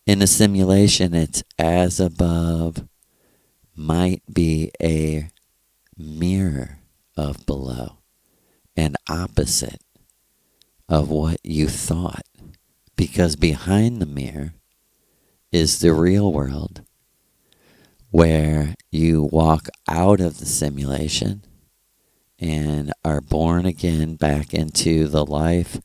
In a simulation, it's as above might be a mirror of below, an opposite of what you thought. Because behind the mirror is the real world, where you walk out of the simulation and are born again back into the life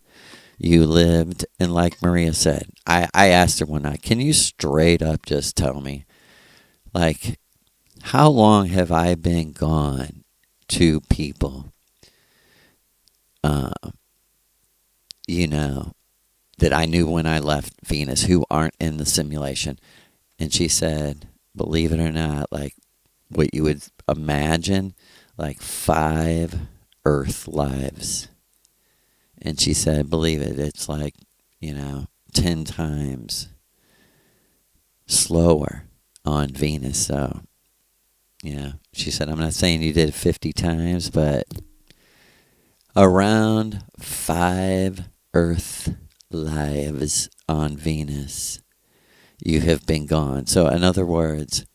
you lived. And like Maria said, I asked her one night, can you straight up just tell me, like, how long have I been gone to people, you know, that I knew when I left Venus who aren't in the simulation? And she said, believe it or not, like what you would imagine, like 5 Earth lives. And she said, believe it, it's like, 10 times slower on Venus. So, she said, I'm not saying you did it 50 times, but around 5 Earth lives on Venus, you have been gone. So in other words,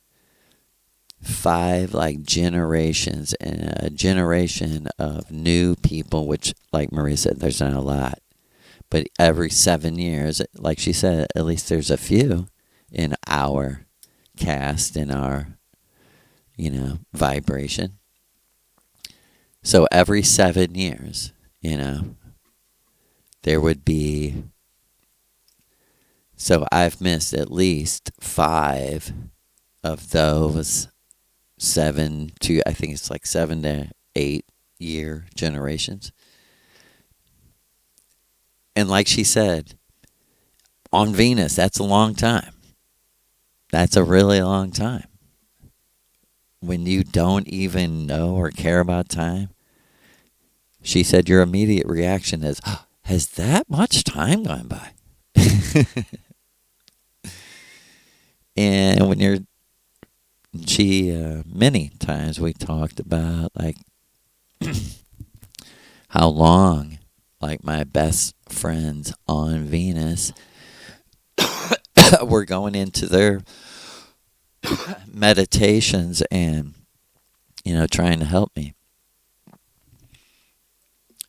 5 like generations, and a generation of new people, which like Maria said, there's not a lot. But every 7 years, like she said, at least there's a few in our cast, in our, vibration. So every 7 years, there would be. So I've missed at least 5 of those 7 to 8 year generations. And like she said, on Venus, that's a long time. That's a really long time. When you don't even know or care about time, she said your immediate reaction is, oh, has that much time gone by? And when many times we talked about like how long, like my best friends on Venus were going into their meditations and, trying to help me.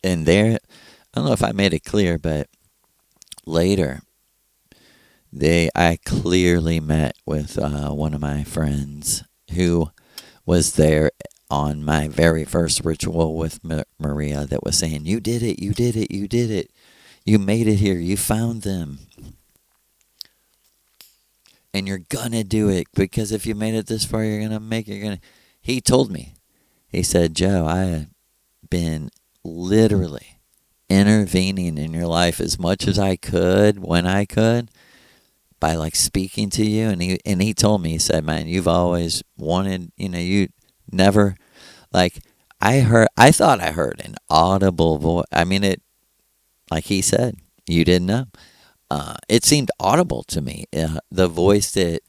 And I don't know if I made it clear, but later, I clearly met with one of my friends who was there on my very first ritual with Maria that was saying, you did it, you did it, you did it. You made it here, you found them. And you're going to do it, because if you made it this far, you're going to make it. He told me, he said, Joe, I have been literally intervening in your life as much as I could, when I could, by like speaking to you. And he told me, he said, man, you've always wanted, you never, like, I thought I heard an audible voice. I mean, it, like he said, you didn't know. It seemed audible to me. The voice that,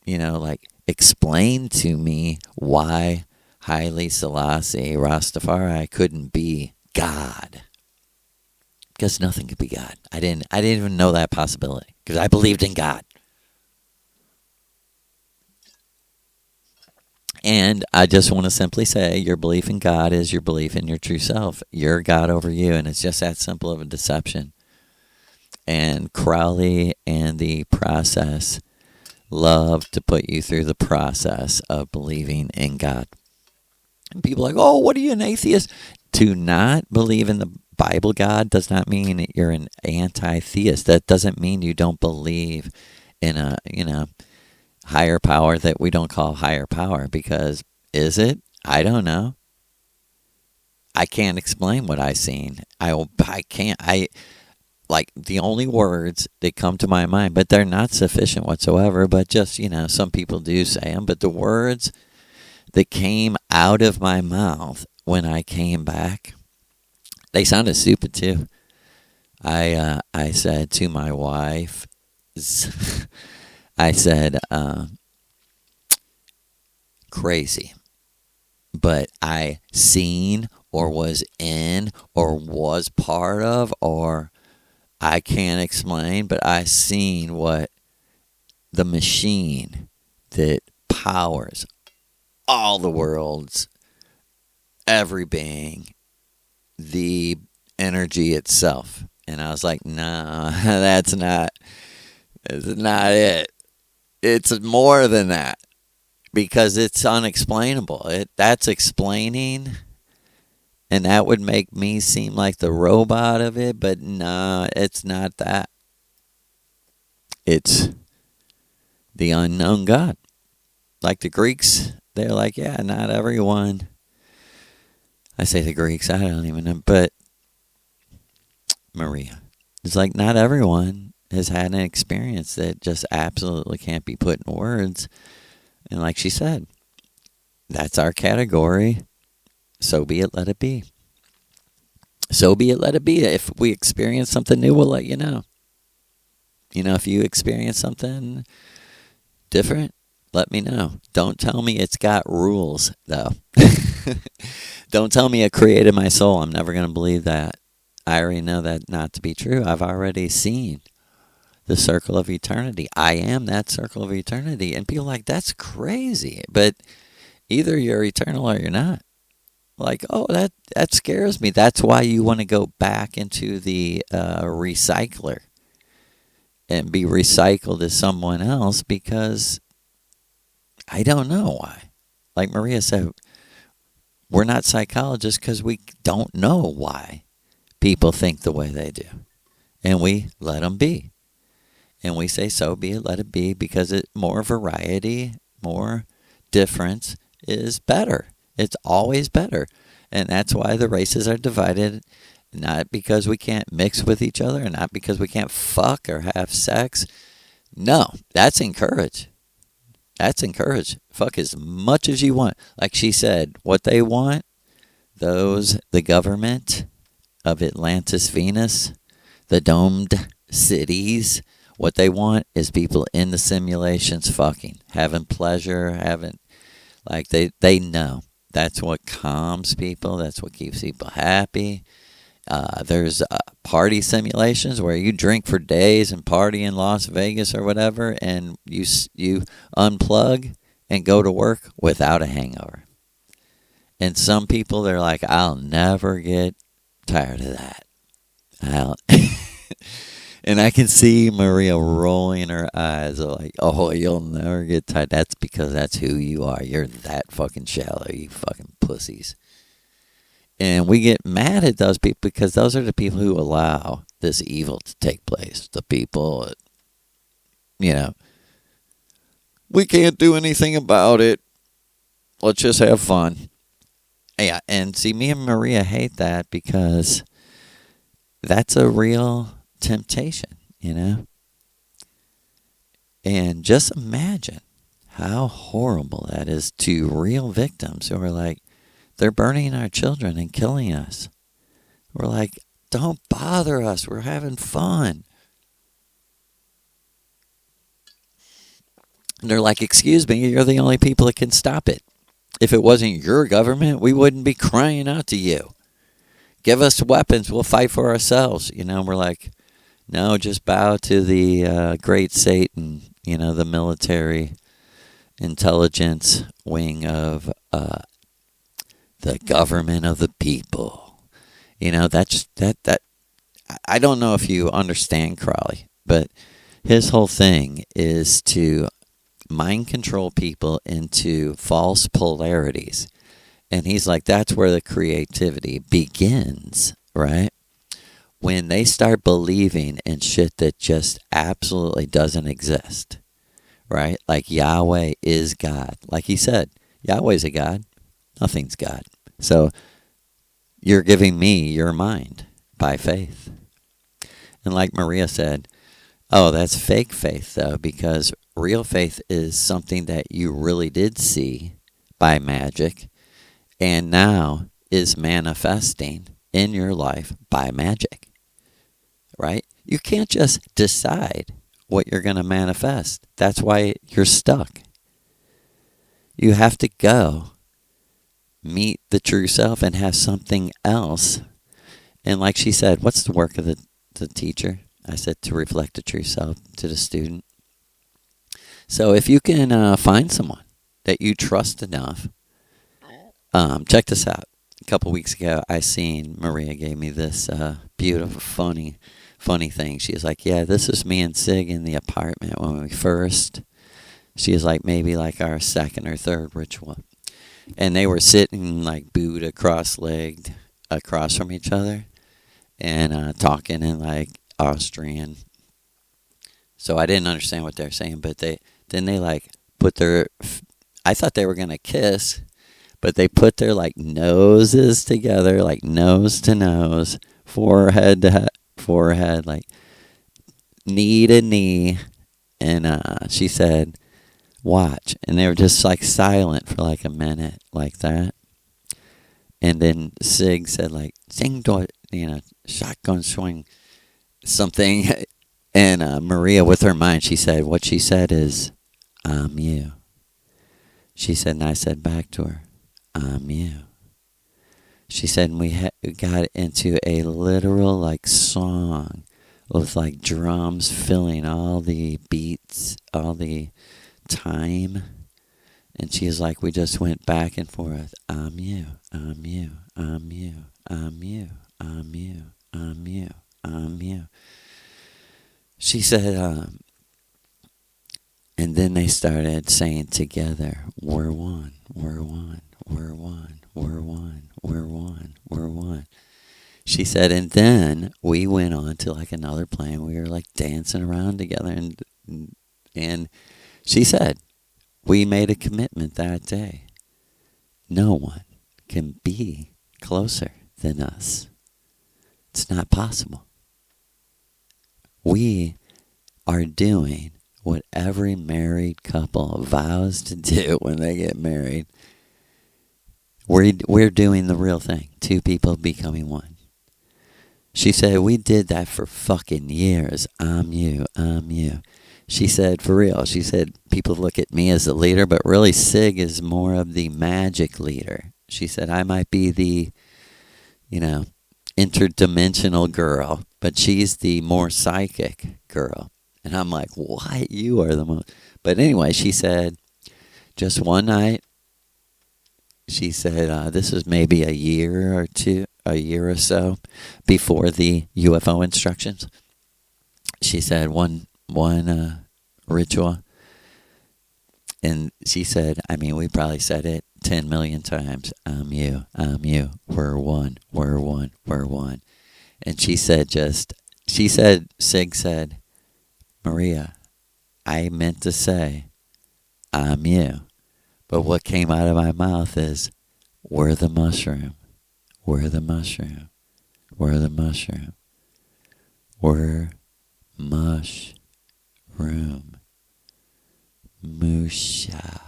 like explained to me why Haile Selassie Rastafari couldn't be God. Because nothing could be God. I didn't even know that possibility. Because I believed in God. And I just want to simply say your belief in God is your belief in your true self. You're God over you, and it's just that simple of a deception. And Crowley and the process love to put you through the process of believing in God. And people are like, oh, what are you, an atheist? To not believe in the Bible God does not mean that you're an anti-theist. That doesn't mean you don't believe in a, higher power that we don't call higher power, because is it? I don't know. I can't explain what I've seen. I can't. Like the only words that come to my mind, but they're not sufficient whatsoever. But just, some people do say them. But the words that came out of my mouth when I came back, they sounded stupid too. I said to my wife, I said, crazy. But I seen or was in or was part of, or I can't explain, but I seen what the machine that powers all the worlds, every being, the energy itself. And I was like, no, that's not it. It's more than that, because it's unexplainable. That's explaining, and that would make me seem like the robot of it, but no, it's not that. It's the unknown God. Like the Greeks, they're like, yeah, not everyone. I say the Greeks, I don't even know, but Maria. It's like not everyone has had an experience that just absolutely can't be put in words. And like she said, that's our category. So be it, let it be. So be it, let it be. If we experience something new, we'll let you know. If you experience something different, let me know. Don't tell me it's got rules, though. Don't tell me it created my soul. I'm never going to believe that. I already know that not to be true. I've already seen the circle of eternity. I am that circle of eternity. And people are like, that's crazy. But either you're eternal or you're not. Like, oh, that scares me. That's why you want to go back into the recycler and be recycled as someone else, because I don't know why. Like Maria said, we're not psychologists because we don't know why people think the way they do. And we let them be. And we say, so be it, let it be, because more variety, more difference is better. It's always better. And that's why the races are divided, not because we can't mix with each other, and not because we can't fuck or have sex. No, that's encouraged. That's encouraged. Fuck as much as you want. Like she said, what they want, the government of Atlantis, Venus, the domed cities, what they want is people in the simulations fucking, having pleasure, they know. That's what calms people. That's what keeps people happy. There's party simulations where you drink for days and party in Las Vegas or whatever, and you unplug and go to work without a hangover. And some people, they're like, I'll never get tired of that. And I can see Maria rolling her eyes like, oh, you'll never get tired. That's because that's who you are. You're that fucking shallow, you fucking pussies. And we get mad at those people because those are the people who allow this evil to take place. The people that, we can't do anything about it. Let's just have fun. Yeah, and see, me and Maria hate that because that's a real temptation, And just imagine how horrible that is to real victims who are like, they're burning our children and killing us. We're like, don't bother us. We're having fun. And they're like, excuse me, you're the only people that can stop it. If it wasn't your government, we wouldn't be crying out to you. Give us weapons. We'll fight for ourselves. We're like, no, just bow to the great Satan, the military intelligence wing of the government of the people. That. I don't know if you understand Crowley, but his whole thing is to mind control people into false polarities. And he's like, that's where the creativity begins, right? When they start believing in shit that just absolutely doesn't exist, right? Like Yahweh is God. Like he said, Yahweh's a God. Nothing's God. So you're giving me your mind by faith. And like Maria said, oh, that's fake faith, though, because real faith is something that you really did see by magic and now is manifesting in your life by magic, right? You can't just decide what you're going to manifest. That's why you're stuck. You have to go meet the true self and have something else. And like she said, what's the work of the teacher? I said to reflect the true self to the student. So if you can find someone that you trust enough, check this out. A couple weeks ago, I seen Maria gave me this beautiful, funny thing. She was like, yeah, this is me and Sig in the apartment when we first. She was like, maybe like our second or third ritual. And they were sitting like Buddha cross-legged across from each other and talking in like Austrian. So I didn't understand what they're saying, but they like put their, I thought they were going to kiss, but they put their like noses together, like nose to nose, forehead to forehead, like knee to knee. And she said, watch. And they were just like silent for like a minute like that. And then Sig said like, sing, shotgun swing, something. And Maria, with her mind, what she said is, I'm you. She said, and I said back to her, I'm you. She said, and we got into a literal like song with like drums filling all the beats, all the time. And she was like, we just went back and forth. I'm you, I'm you, I'm you, I'm you, I'm you, I'm you, I'm you. She said, and then they started saying together, we're one, we're one, we're one, we're one, we're one, we're one. She said, and then we went on to like another plane. We were like dancing around together. And she said, we made a commitment that day. No one can be closer than us. It's not possible. We are doing what every married couple vows to do when they get married. We're doing the real thing. Two people becoming one. She said, we did that for fucking years. I'm you, I'm you. She said, for real, she said, people look at me as the leader, but really Sig is more of the magic leader. She said, I might be the, interdimensional girl, but she's the more psychic girl. And I'm like, what? You are the most. But anyway, she said, just one night, she said, this was maybe a year or so before the UFO instructions. She said one ritual. And she said, we probably said it 10 million times. I'm you, we're one, we're one, we're one. And she said, Sig said, Maria, I meant to say, I'm you. But what came out of my mouth is, we're the mushroom, we're the mushroom, we're the mushroom, we're mushroom, Musha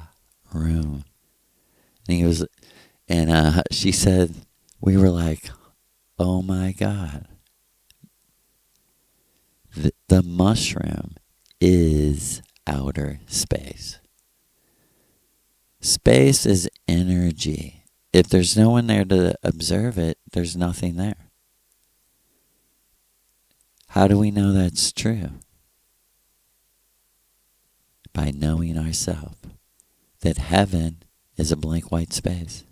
room. And he was, and she said, we were like, oh my God. The mushroom is outer space. Space is energy. If there's no one there to observe it, there's nothing there. How do we know that's true? By knowing ourselves. That heaven is a blank white space.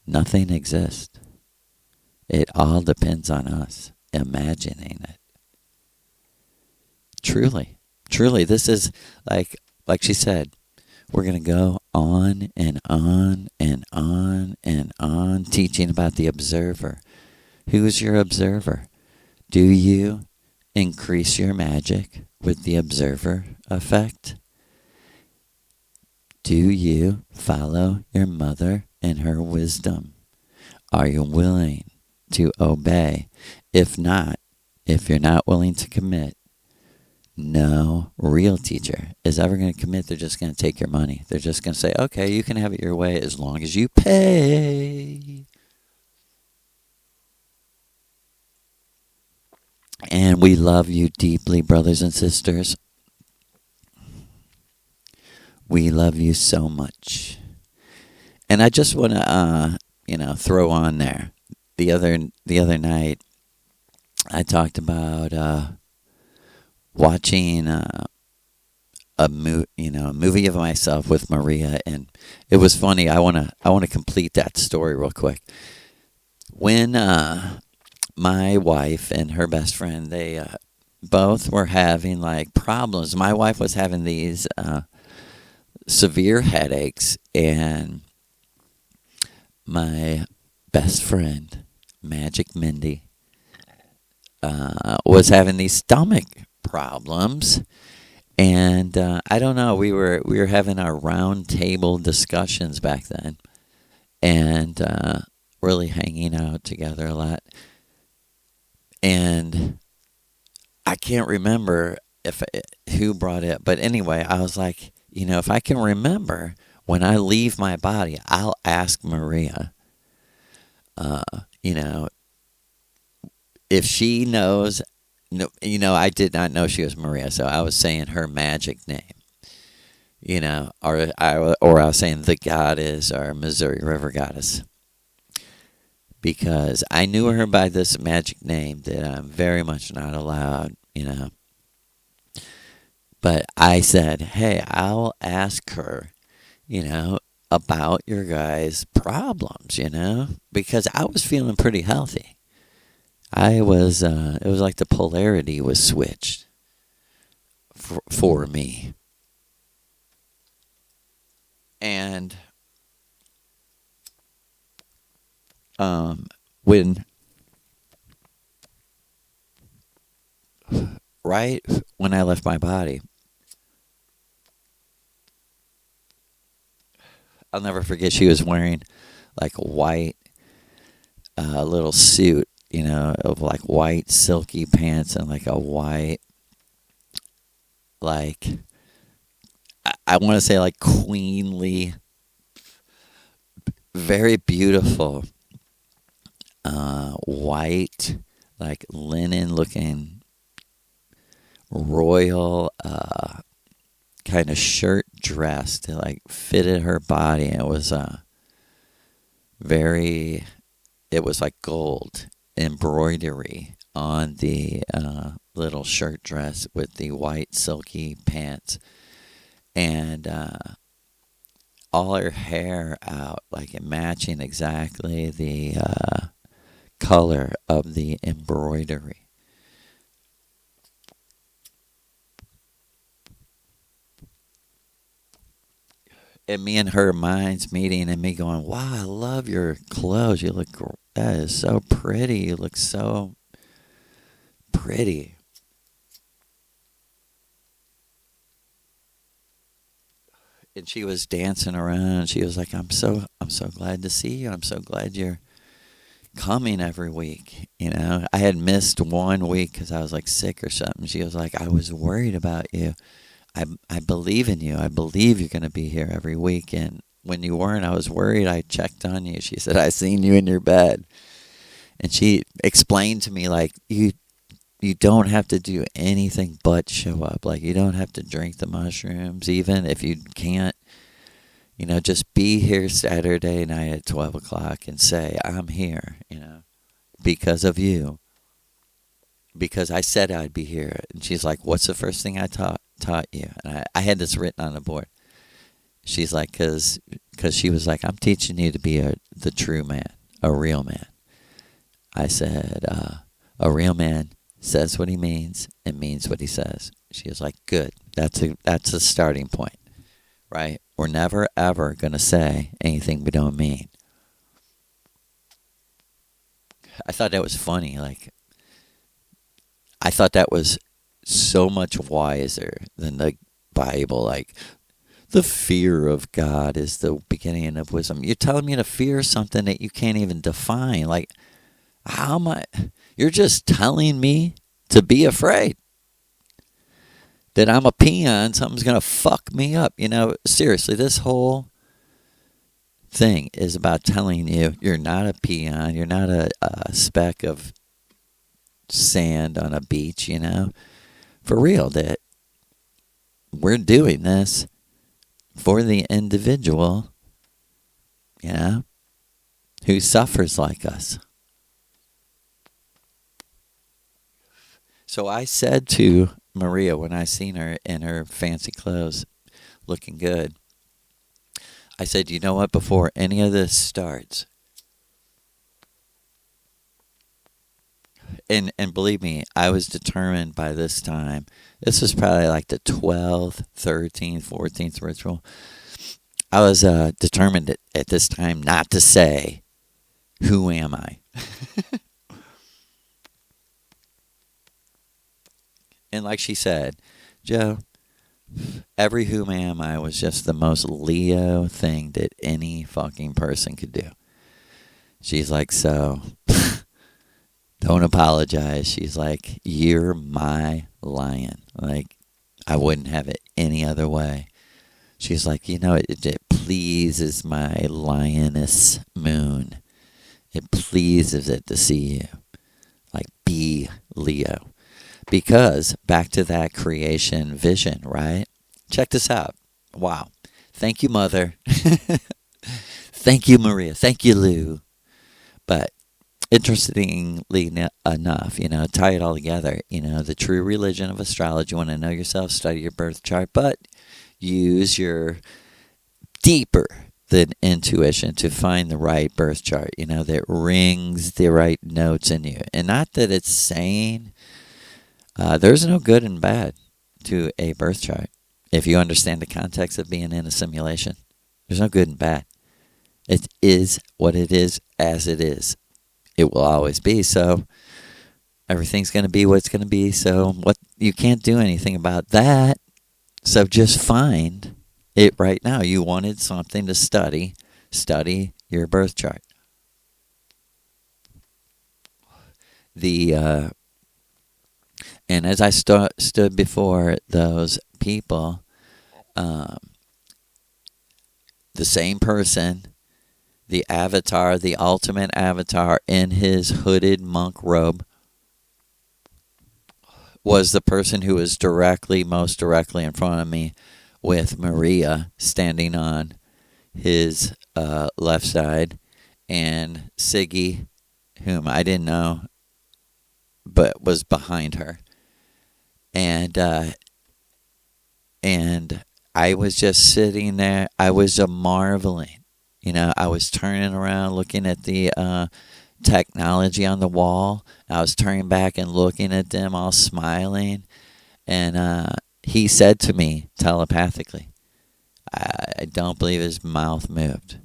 Nothing exists. It all depends on us imagining it. Truly, this is like she said, we're going to go on and on and on and on teaching about the observer. Who's your observer? Do you increase your magic with the observer effect? Do you follow your mother and her wisdom? Are you willing to obey? If not, if you're not willing to commit, no real teacher is ever going to commit. They're just going to take your money. They're just going to say, okay, you can have it your way as long as you pay. And we love you deeply, brothers and sisters. We love you so much. And I just want to, throw on there. The other night, I talked about watching a movie of myself with Maria, and it was funny. I want to complete that story real quick. When my wife and her best friend, they both were having like problems. My wife was having these severe headaches, and my best friend, Magic Mindy, was having these stomach problems. And I don't know, we were having our round table discussions back then, and really hanging out together a lot. And I can't remember who brought it, but anyway, I was like, if I can remember when I leave my body, I'll ask Maria, if she knows. No, I did not know she was Maria, so I was saying her magic name, or I was saying the goddess or Missouri River goddess, because I knew her by this magic name that I'm very much not allowed, But I said, hey, I'll ask her, about your guys' problems, because I was feeling pretty healthy. I was, it was like the polarity was switched for me. And right when I left my body, I'll never forget, she was wearing like a white little suit, of like white silky pants and like a white, like, I want to say like queenly, very beautiful, white, like linen looking, royal, kind of shirt dress that like fitted her body. It was it was like gold embroidery on the little shirt dress with the white silky pants, and all her hair out, like it matching exactly the color of the embroidery. And me and her minds meeting, and me going, wow, I love your clothes. You look, that is so pretty. You look so pretty. And she was dancing around. She was like, I'm so glad to see you. I'm so glad you're coming every week. I had missed 1 week because I was like sick or something. She was like, I was worried about you. I believe in you. I believe you're going to be here every week. And when you weren't, I was worried. I checked on you. She said, I seen you in your bed. And she explained to me, like, you don't have to do anything but show up. Like, you don't have to drink the mushrooms, even if you can't. Just be here Saturday night at 12 o'clock and say, I'm here, because of you. Because I said I'd be here. And she's like, what's the first thing I taught you? And I had this written on the board. She's like, because she was like, I'm teaching you to be the true man, a real man. I said, a real man says what he means and means what he says. She was like, good. That's a starting point, right? We're never, ever going to say anything we don't mean. I thought that was funny. Like, I thought that was so much wiser than the Bible. Like, the fear of God is the beginning of wisdom. You're telling me to fear something that you can't even define. Like, how am I? You're just telling me to be afraid that I'm a peon, something's going to fuck me up. Seriously, this whole thing is about telling you you're not a peon, you're not a speck of sand on a beach, For real, that we're doing this for the individual, who suffers like us. So I said to Maria when I seen her in her fancy clothes, looking good, I said, you know what, before any of this starts, and believe me, I was determined by this time, this was probably like the 12th, 13th, 14th ritual, I was determined at this time not to say, who am I? And like she said, Joe, every whom am I was just the most Leo thing that any fucking person could do. She's like, so, don't apologize. She's like, you're my lion. Like, I wouldn't have it any other way. She's like, it pleases my lioness moon. It pleases it to see you. Like, be Leo. Because, back to that creation vision, right? Check this out. Wow. Thank you, Mother. Thank you, Maria. Thank you, Lou. But, interestingly enough, tie it all together. The true religion of astrology, you want to know yourself, study your birth chart, but use your deeper than intuition to find the right birth chart, that rings the right notes in you. And not that it's saying there's no good and bad to a birth chart. If you understand the context of being in a simulation, there's no good and bad. It is what it is as it is. It will always be. So everything's going to be what it's going to be. So you can't do anything about that. So just find it right now. You wanted something to study. Study your birth chart. And as I stood before those people, the same person, the avatar, the ultimate avatar in his hooded monk robe, was the person who was most directly in front of me, with Maria standing on his left side, and Siggy, whom I didn't know, but was behind her. And I was just sitting there. I was marveling. I was turning around, looking at the technology on the wall. I was turning back and looking at them, all smiling. And he said to me telepathically, I don't believe his mouth moved.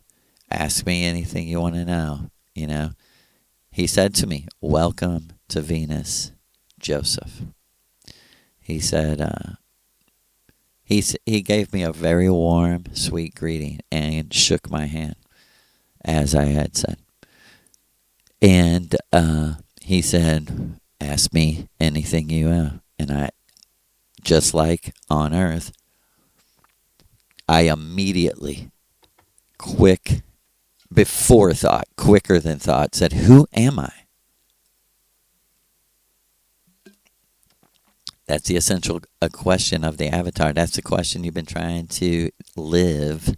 Ask me anything you want to know, He said to me, welcome to Venus, Joseph. He said, he gave me a very warm, sweet greeting and shook my hand, as I had said. And he said, ask me anything you want. And I, just like on Earth, I immediately, before thought, quicker than thought, said, who am I? That's the essential question of the avatar. That's the question you've been trying to live,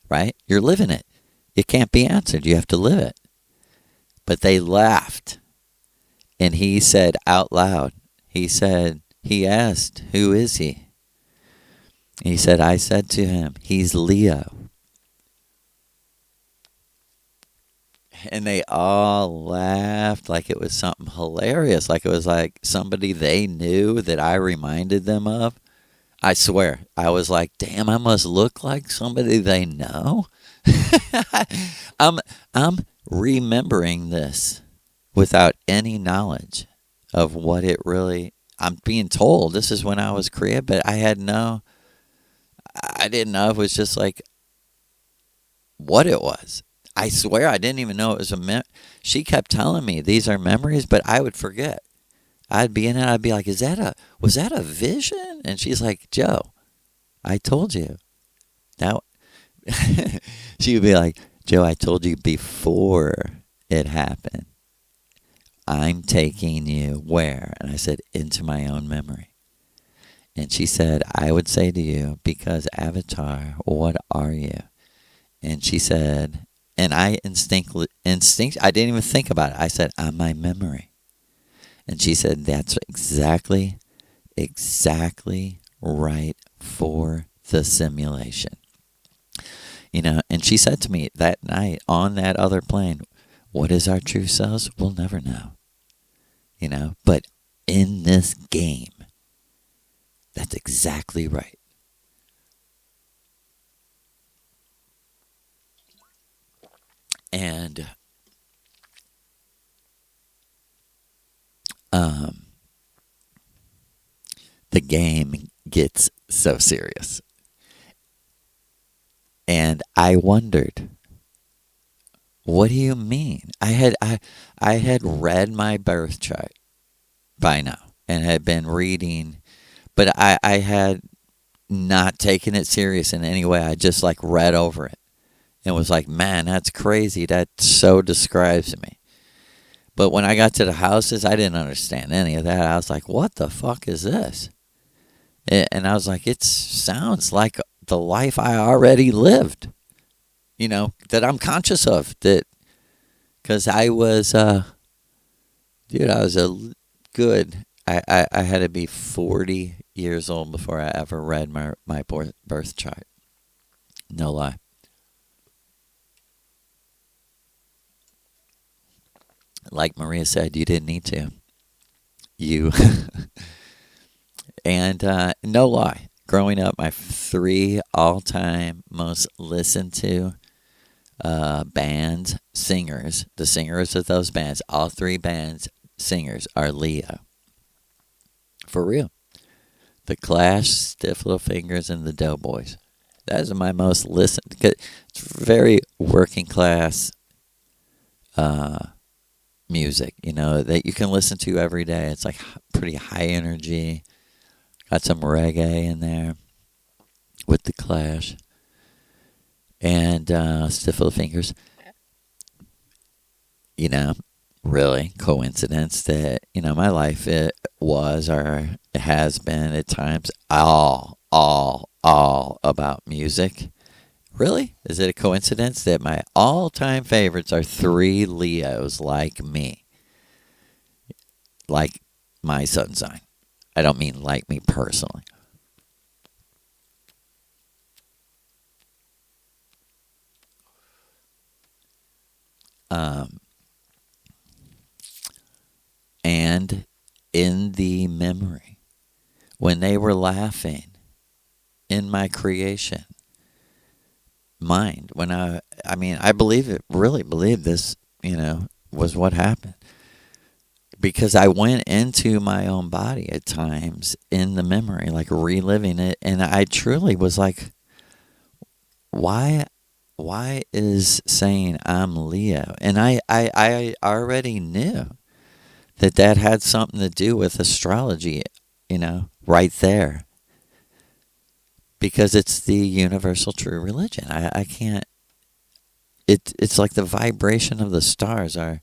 right? You're living it. It can't be answered. You have to live it. But they laughed. And he said out loud, he asked, who is he? He said, I said to him, he's Leo. And they all laughed like it was something hilarious, like it was like somebody they knew that I reminded them of. I swear, I was like, damn, I must look like somebody they know. I'm remembering this without any knowledge of what it really, I'm being told this is when I was created, but I didn't know it was just like what it was. I swear I didn't even know it was she kept telling me these are memories, but I would forget. I'd be in it, I'd be like, was that a vision? And she's like, Joe, I told you. Now, she would be like, Joe, I told you before it happened. I'm taking you where? And I said, into my own memory. And she said, I would say to you, because Avatar, what are you? And she said, and I I didn't even think about it. I said, I'm my memory. And she said, that's exactly right for the simulation. And she said to me that night on that other plane, what is our true selves? We'll never know. But in this game, that's exactly right. And the game gets so serious. And I wondered, what do you mean? I had read my birth chart by now and had been reading, but I had not taken it serious in any way. I just like read over it and was like, man, that's crazy. That so describes me. But when I got to the houses, I didn't understand any of that. I was like, what the fuck is this? And I was like, it sounds like the life I already lived, that I'm conscious of. That because I was, I was I had to be 40 years old before I ever read my birth chart. No lie. Like Maria said, you didn't need to. And no lie, growing up, my 3 all-time most listened to bands, singers, the singers of those bands, all 3 bands, singers are Leo. For real. The Clash, Stiff Little Fingers, and the Doughboys. Those are my most listened. It's very working class music, that you can listen to every day. It's like pretty high energy. Got some reggae in there with the Clash and Stiff Little Fingers. Really coincidence that my life it was or it has been at times all about music. Really? Is it a coincidence that my all-time favorites are 3 Leos like me? Like my sun sign. I don't mean like me personally. And in the memory, when they were laughing in my creation mind, when I really believe this, was what happened. Because I went into my own body at times in the memory, like reliving it, and I truly was like, why is saying I'm Leo? And I already knew that had something to do with astrology, right there. because it's the universal true religion. I can't. It's like the vibration of the stars are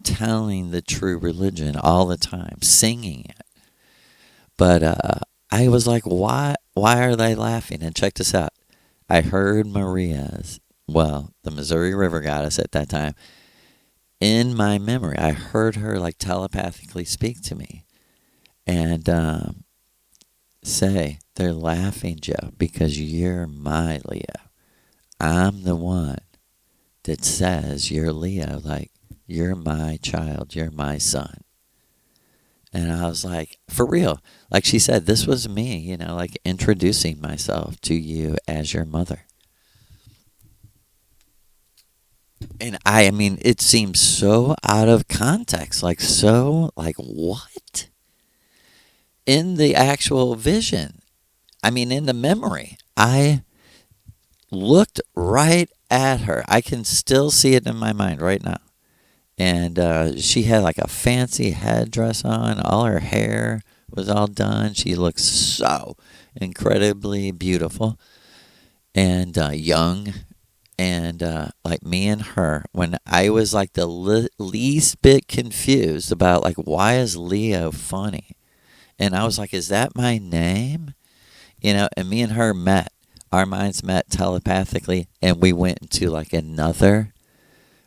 telling the true religion all the time, singing it. But I was like, why are they laughing? And check this out. I heard Maria's, well, the Missouri River goddess at that time, in my memory. I heard her like telepathically speak to me and say, they're laughing, Joe, because you're my Leo. I'm the one that says you're Leo, like, you're my child, you're my son. And I was like, for real. Like she said, this was me, like introducing myself to you as your mother. And I mean, it seems so out of context. Like, what? In the actual vision, I mean, in the memory, I looked right at her. I can still see it in my mind right now. And she had like a fancy headdress on. All her hair was all done. She looked so incredibly beautiful and young. And like me and her, when I was like the least bit confused about like, why is Leo funny? And I was like, is that my name? And me and her met. Our minds met telepathically, and we went into like another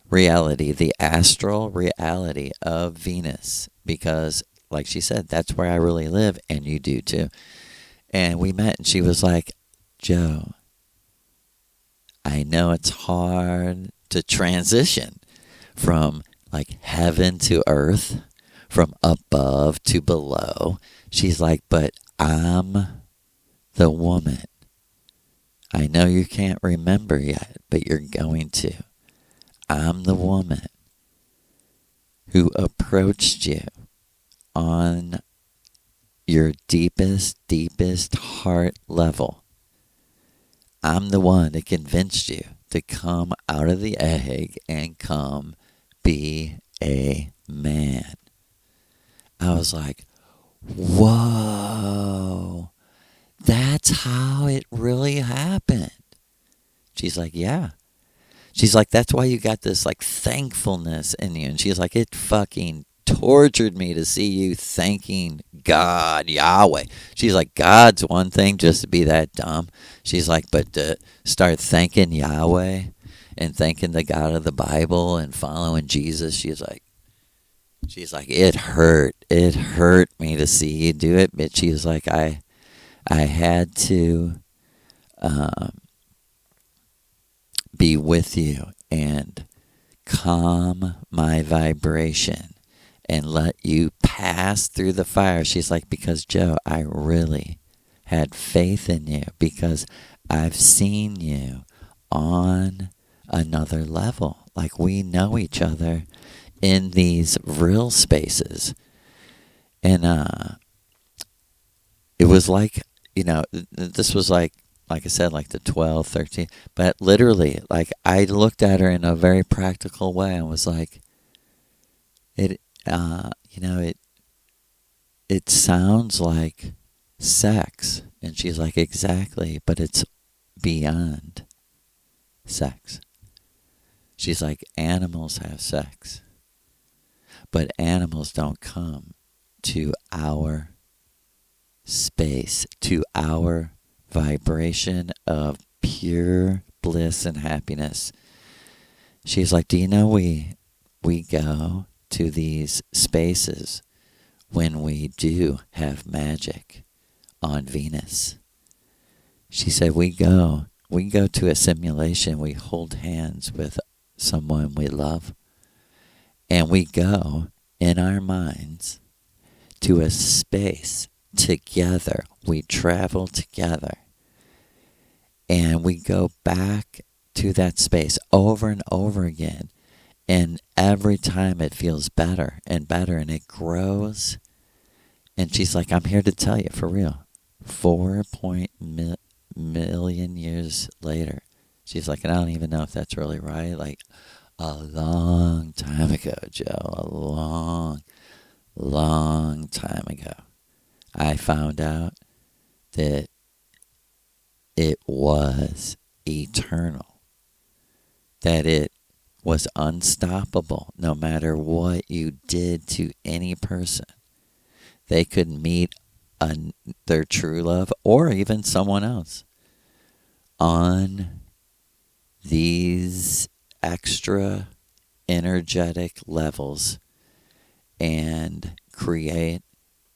reality, the astral reality of Venus, because like she said, that's where I really live, and you do too. And we met, and she was like, Joe, I know it's hard to transition from like heaven to earth, from above to below. She's like, but I'm the woman. I know you can't remember yet, but you're going to. I'm the woman who approached you on your deepest heart level. I'm the one that convinced you to come out of the egg and come be a man. I was like, whoa, that's how it really happened. She's like, yeah. She's like, that's why you got this like thankfulness in you. And she's like, it fucking tortured me to see you thanking God, Yahweh. She's like, God's one thing, just to be that dumb. She's like, but to start thanking Yahweh and thanking the God of the Bible and following Jesus, she's like, it hurt. It hurt me to see you do it. But she was like, I had to be with you and calm my vibration and let you pass through the fire. She's like, because Joe, I really had faith in you because I've seen you on another level. Like, we know each other in these real spaces. And it was like, this was like I said, like the 12, 13. But literally, like, I looked at her in a very practical way and was like, it sounds like sex. And she's like, exactly, but it's beyond sex. She's like, animals have sex, but animals don't come to our space, to our vibration of pure bliss and happiness. She's like, do you know we go to these spaces when we do have magic on Venus? She said, we go to a simulation, we hold hands with someone we love, and we go in our minds to a space together. We travel together, and we go back to that space over and over again, and every time it feels better and better, and it grows. And she's like, I'm here to tell you, for real, 4 million years later, she's like, and I don't even know if that's really right, like a long time ago, Joe, a long time ago, I found out that it was eternal, that it was unstoppable no matter what you did to any person. They could meet their true love or even someone else on these extra energetic levels and create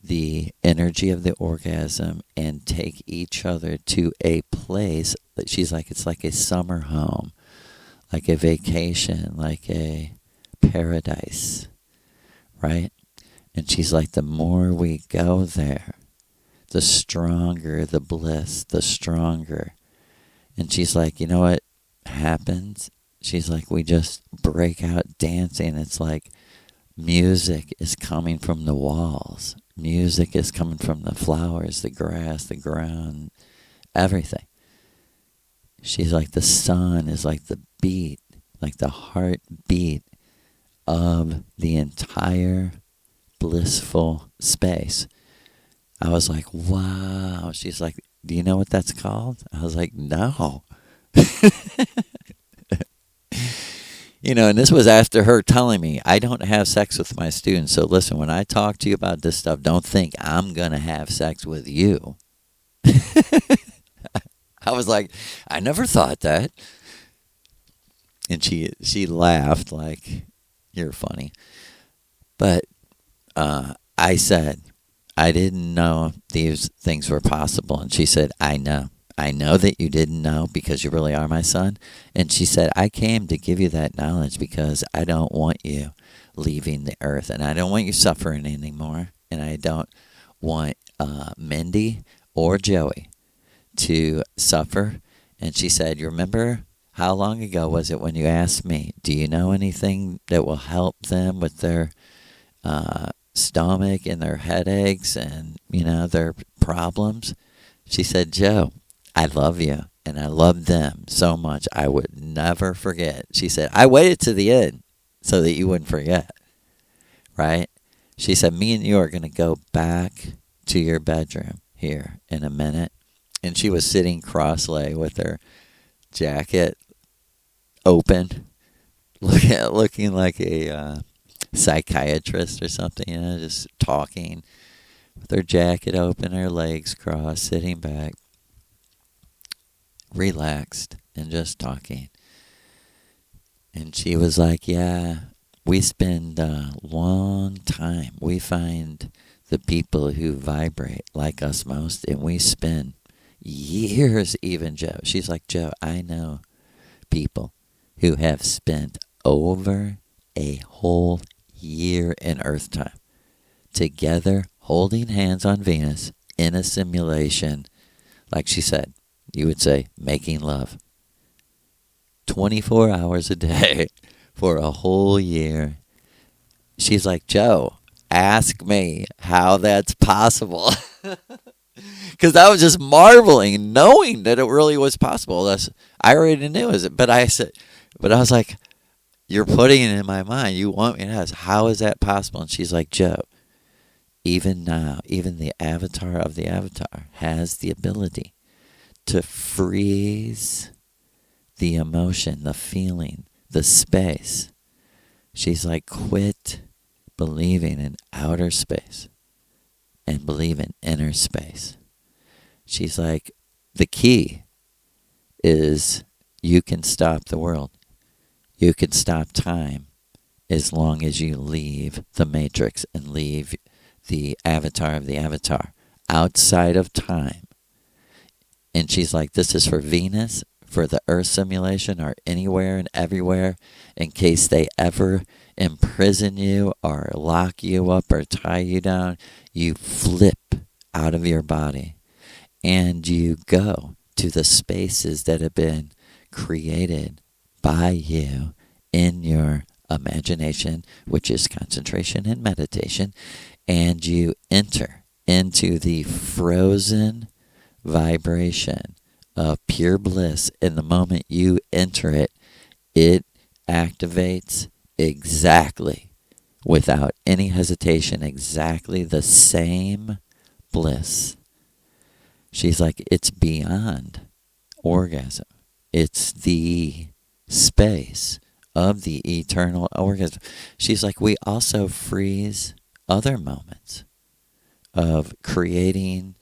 the energy of the orgasm and take each other to a place that she's like, it's like a summer home, like a vacation, like a paradise, right? And she's like, the more we go there, the stronger the bliss, the stronger. And she's like, you know what happens? She's like, we just break out dancing. It's like music is coming from the walls. Music is coming from the flowers, the grass, the ground, everything. She's like, the sun is like the beat, like the heartbeat of the entire blissful space. I was like, wow. She's like, do you know what that's called? I was like, no. And this was after her telling me, I don't have sex with my students. So listen, when I talk to you about this stuff, don't think I'm going to have sex with you. I was like, I never thought that. And she laughed like, you're funny. But I said, I didn't know these things were possible. And she said, I know. I know that you didn't know because you really are my son. And she said, I came to give you that knowledge because I don't want you leaving the earth. And I don't want you suffering anymore. And I don't want Mindy or Joey to suffer. And she said, you remember how long ago was it when you asked me, do you know anything that will help them with their stomach and their headaches and, their problems? She said, Joe, I love you and I love them so much I would never forget. She said, I waited to the end so that you wouldn't forget, right? She said, me and you are going to go back to your bedroom here in a minute. And she was sitting cross-legged with her jacket open, looking like a psychiatrist or something, just talking with her jacket open, her legs crossed, sitting back, relaxed, and just talking. And she was like, yeah, we spend a long time. We find the people who vibrate like us most, and we spend years even, Joe. She's like, Joe, I know people who have spent over a whole year in Earth time together, holding hands on Venus in a simulation, like she said, you would say, making love 24 hours a day for a whole year. She's like, Joe, ask me how that's possible. Because I was just marveling, knowing that it really was possible. I already knew it, but I was like, you're putting it in my mind. You want me to ask, how is that possible? And she's like, Joe, even now, even the avatar of the avatar has the ability to freeze the emotion, the feeling, the space. She's like, quit believing in outer space and believe in inner space. She's like, the key is you can stop the world. You can stop time as long as you leave the matrix and leave the avatar of the avatar outside of time. And she's like, this is for Venus, for the Earth simulation, or anywhere and everywhere, in case they ever imprison you or lock you up or tie you down. You flip out of your body and you go to the spaces that have been created by you in your imagination, which is concentration and meditation, and you enter into the frozen vibration of pure bliss. In the moment you enter it, it activates exactly, without any hesitation, exactly the same bliss. She's like, it's beyond orgasm. It's the space of the eternal orgasm. She's like, we also freeze other moments of creating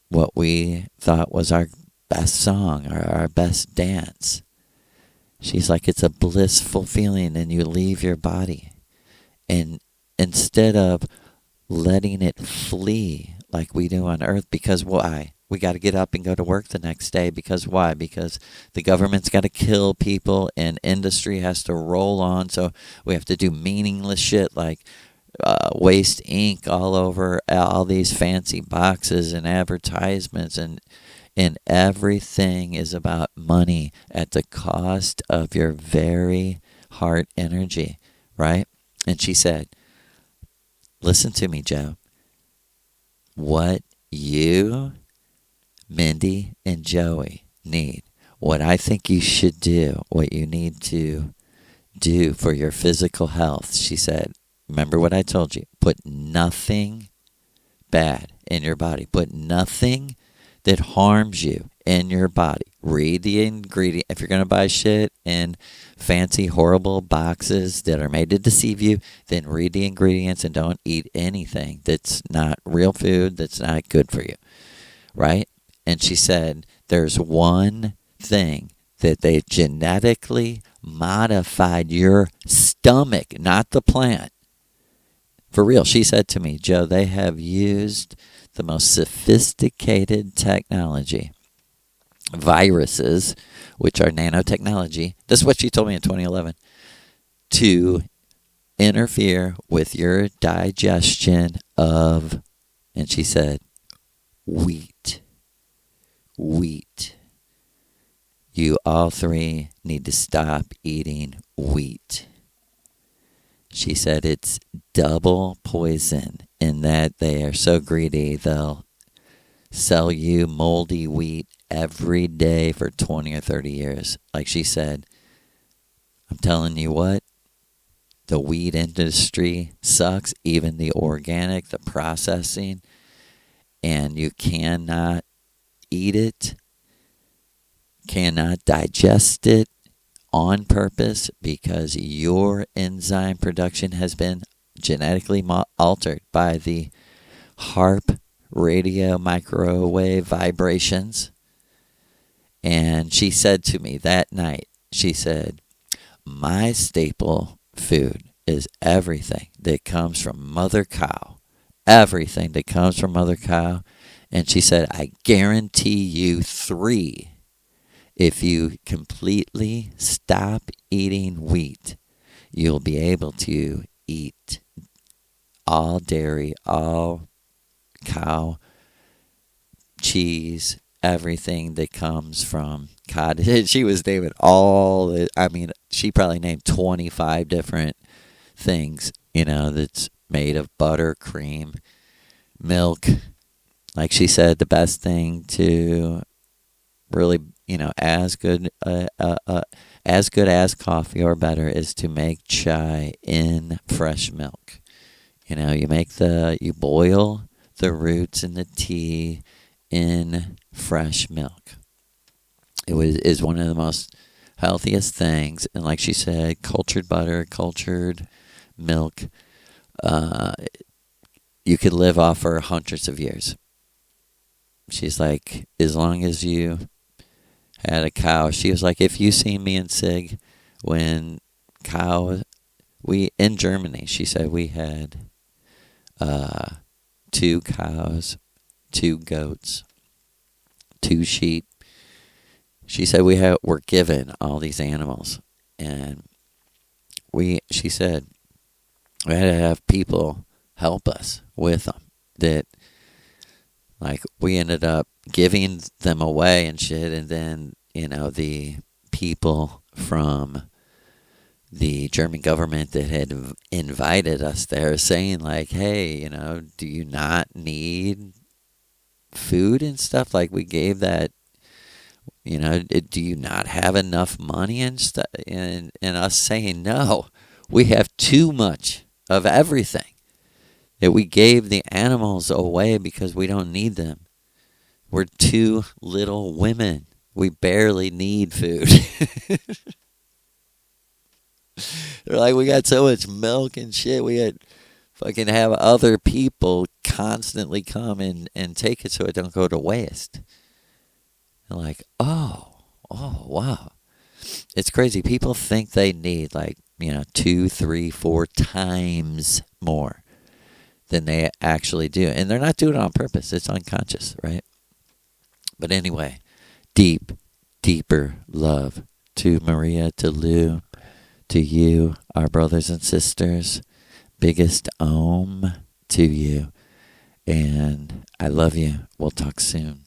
what we thought was our best song or our best dance. She's like, it's a blissful feeling, and you leave your body. And instead of letting it flee like we do on earth, because why? We got to get up and go to work the next day. Because why? Because the government's got to kill people and industry has to roll on. So we have to do meaningless shit like waste ink all over all these fancy boxes and advertisements, and everything is about money at the cost of your very heart energy, right? And she said, listen to me, Joe. What you, Mindy, and Joey need, what I think you should do, what you need to do for your physical health, she said, remember what I told you. Put nothing bad in your body. Put nothing that harms you in your body. Read the ingredient. If you're going to buy shit in fancy, horrible boxes that are made to deceive you, then read the ingredients and don't eat anything that's not real food, that's not good for you. Right? And she said, there's one thing that they genetically modified your stomach, not the plant. For real, she said to me, Joe, they have used the most sophisticated technology, viruses, which are nanotechnology. This is what she told me in 2011, to interfere with your digestion of, and she said, wheat. You all three need to stop eating wheat. She said it's double poison in that they are so greedy they'll sell you moldy wheat every day for 20 or 30 years. Like she said, I'm telling you what, the wheat industry sucks, even the organic, the processing, and you cannot eat it, cannot digest it on purpose because your enzyme production has been genetically altered by the HAARP radio microwave vibrations. And she said to me that night, she said, my staple food is everything that comes from Mother Cow. Everything that comes from Mother Cow. And she said, I guarantee you 3, if you completely stop eating wheat, you'll be able to eat all dairy, all cow, cheese, everything that comes from cottage. She was naming all the, I mean, she probably named 25 different things, that's made of butter, cream, milk. Like she said, the best thing to really, as good as coffee or better is to make chai in fresh milk. You boil the roots in the tea in fresh milk. Is one of the most healthiest things. And like she said, cultured butter, cultured milk, you could live off for hundreds of years. She's like, as long as you had a cow. She was like, if you see me and Sig, when in Germany, she said we had 2 cows, 2 goats, 2 sheep. She said we're given all these animals, and she said we had to have people help us with them. That, like, we ended up giving them away and shit, and then the people from the German government that had invited us there saying, like, hey, do you not need food and stuff? Like, we gave that, do you not have enough money and stuff? And us saying, no, we have too much of everything. That we gave the animals away because we don't need them. We're 2 little women. We barely need food. They're like, we got so much milk and shit. We had fucking have other people constantly come and take it so it don't go to waste. They're like, oh, wow. It's crazy. People think they need 2, 3, 4 times more than they actually do. And they're not doing it on purpose. It's unconscious, right? But anyway, deeper love to Maria, to Lou, to you, our brothers and sisters. Biggest OOMMMmm to you. And I love you. We'll talk soon.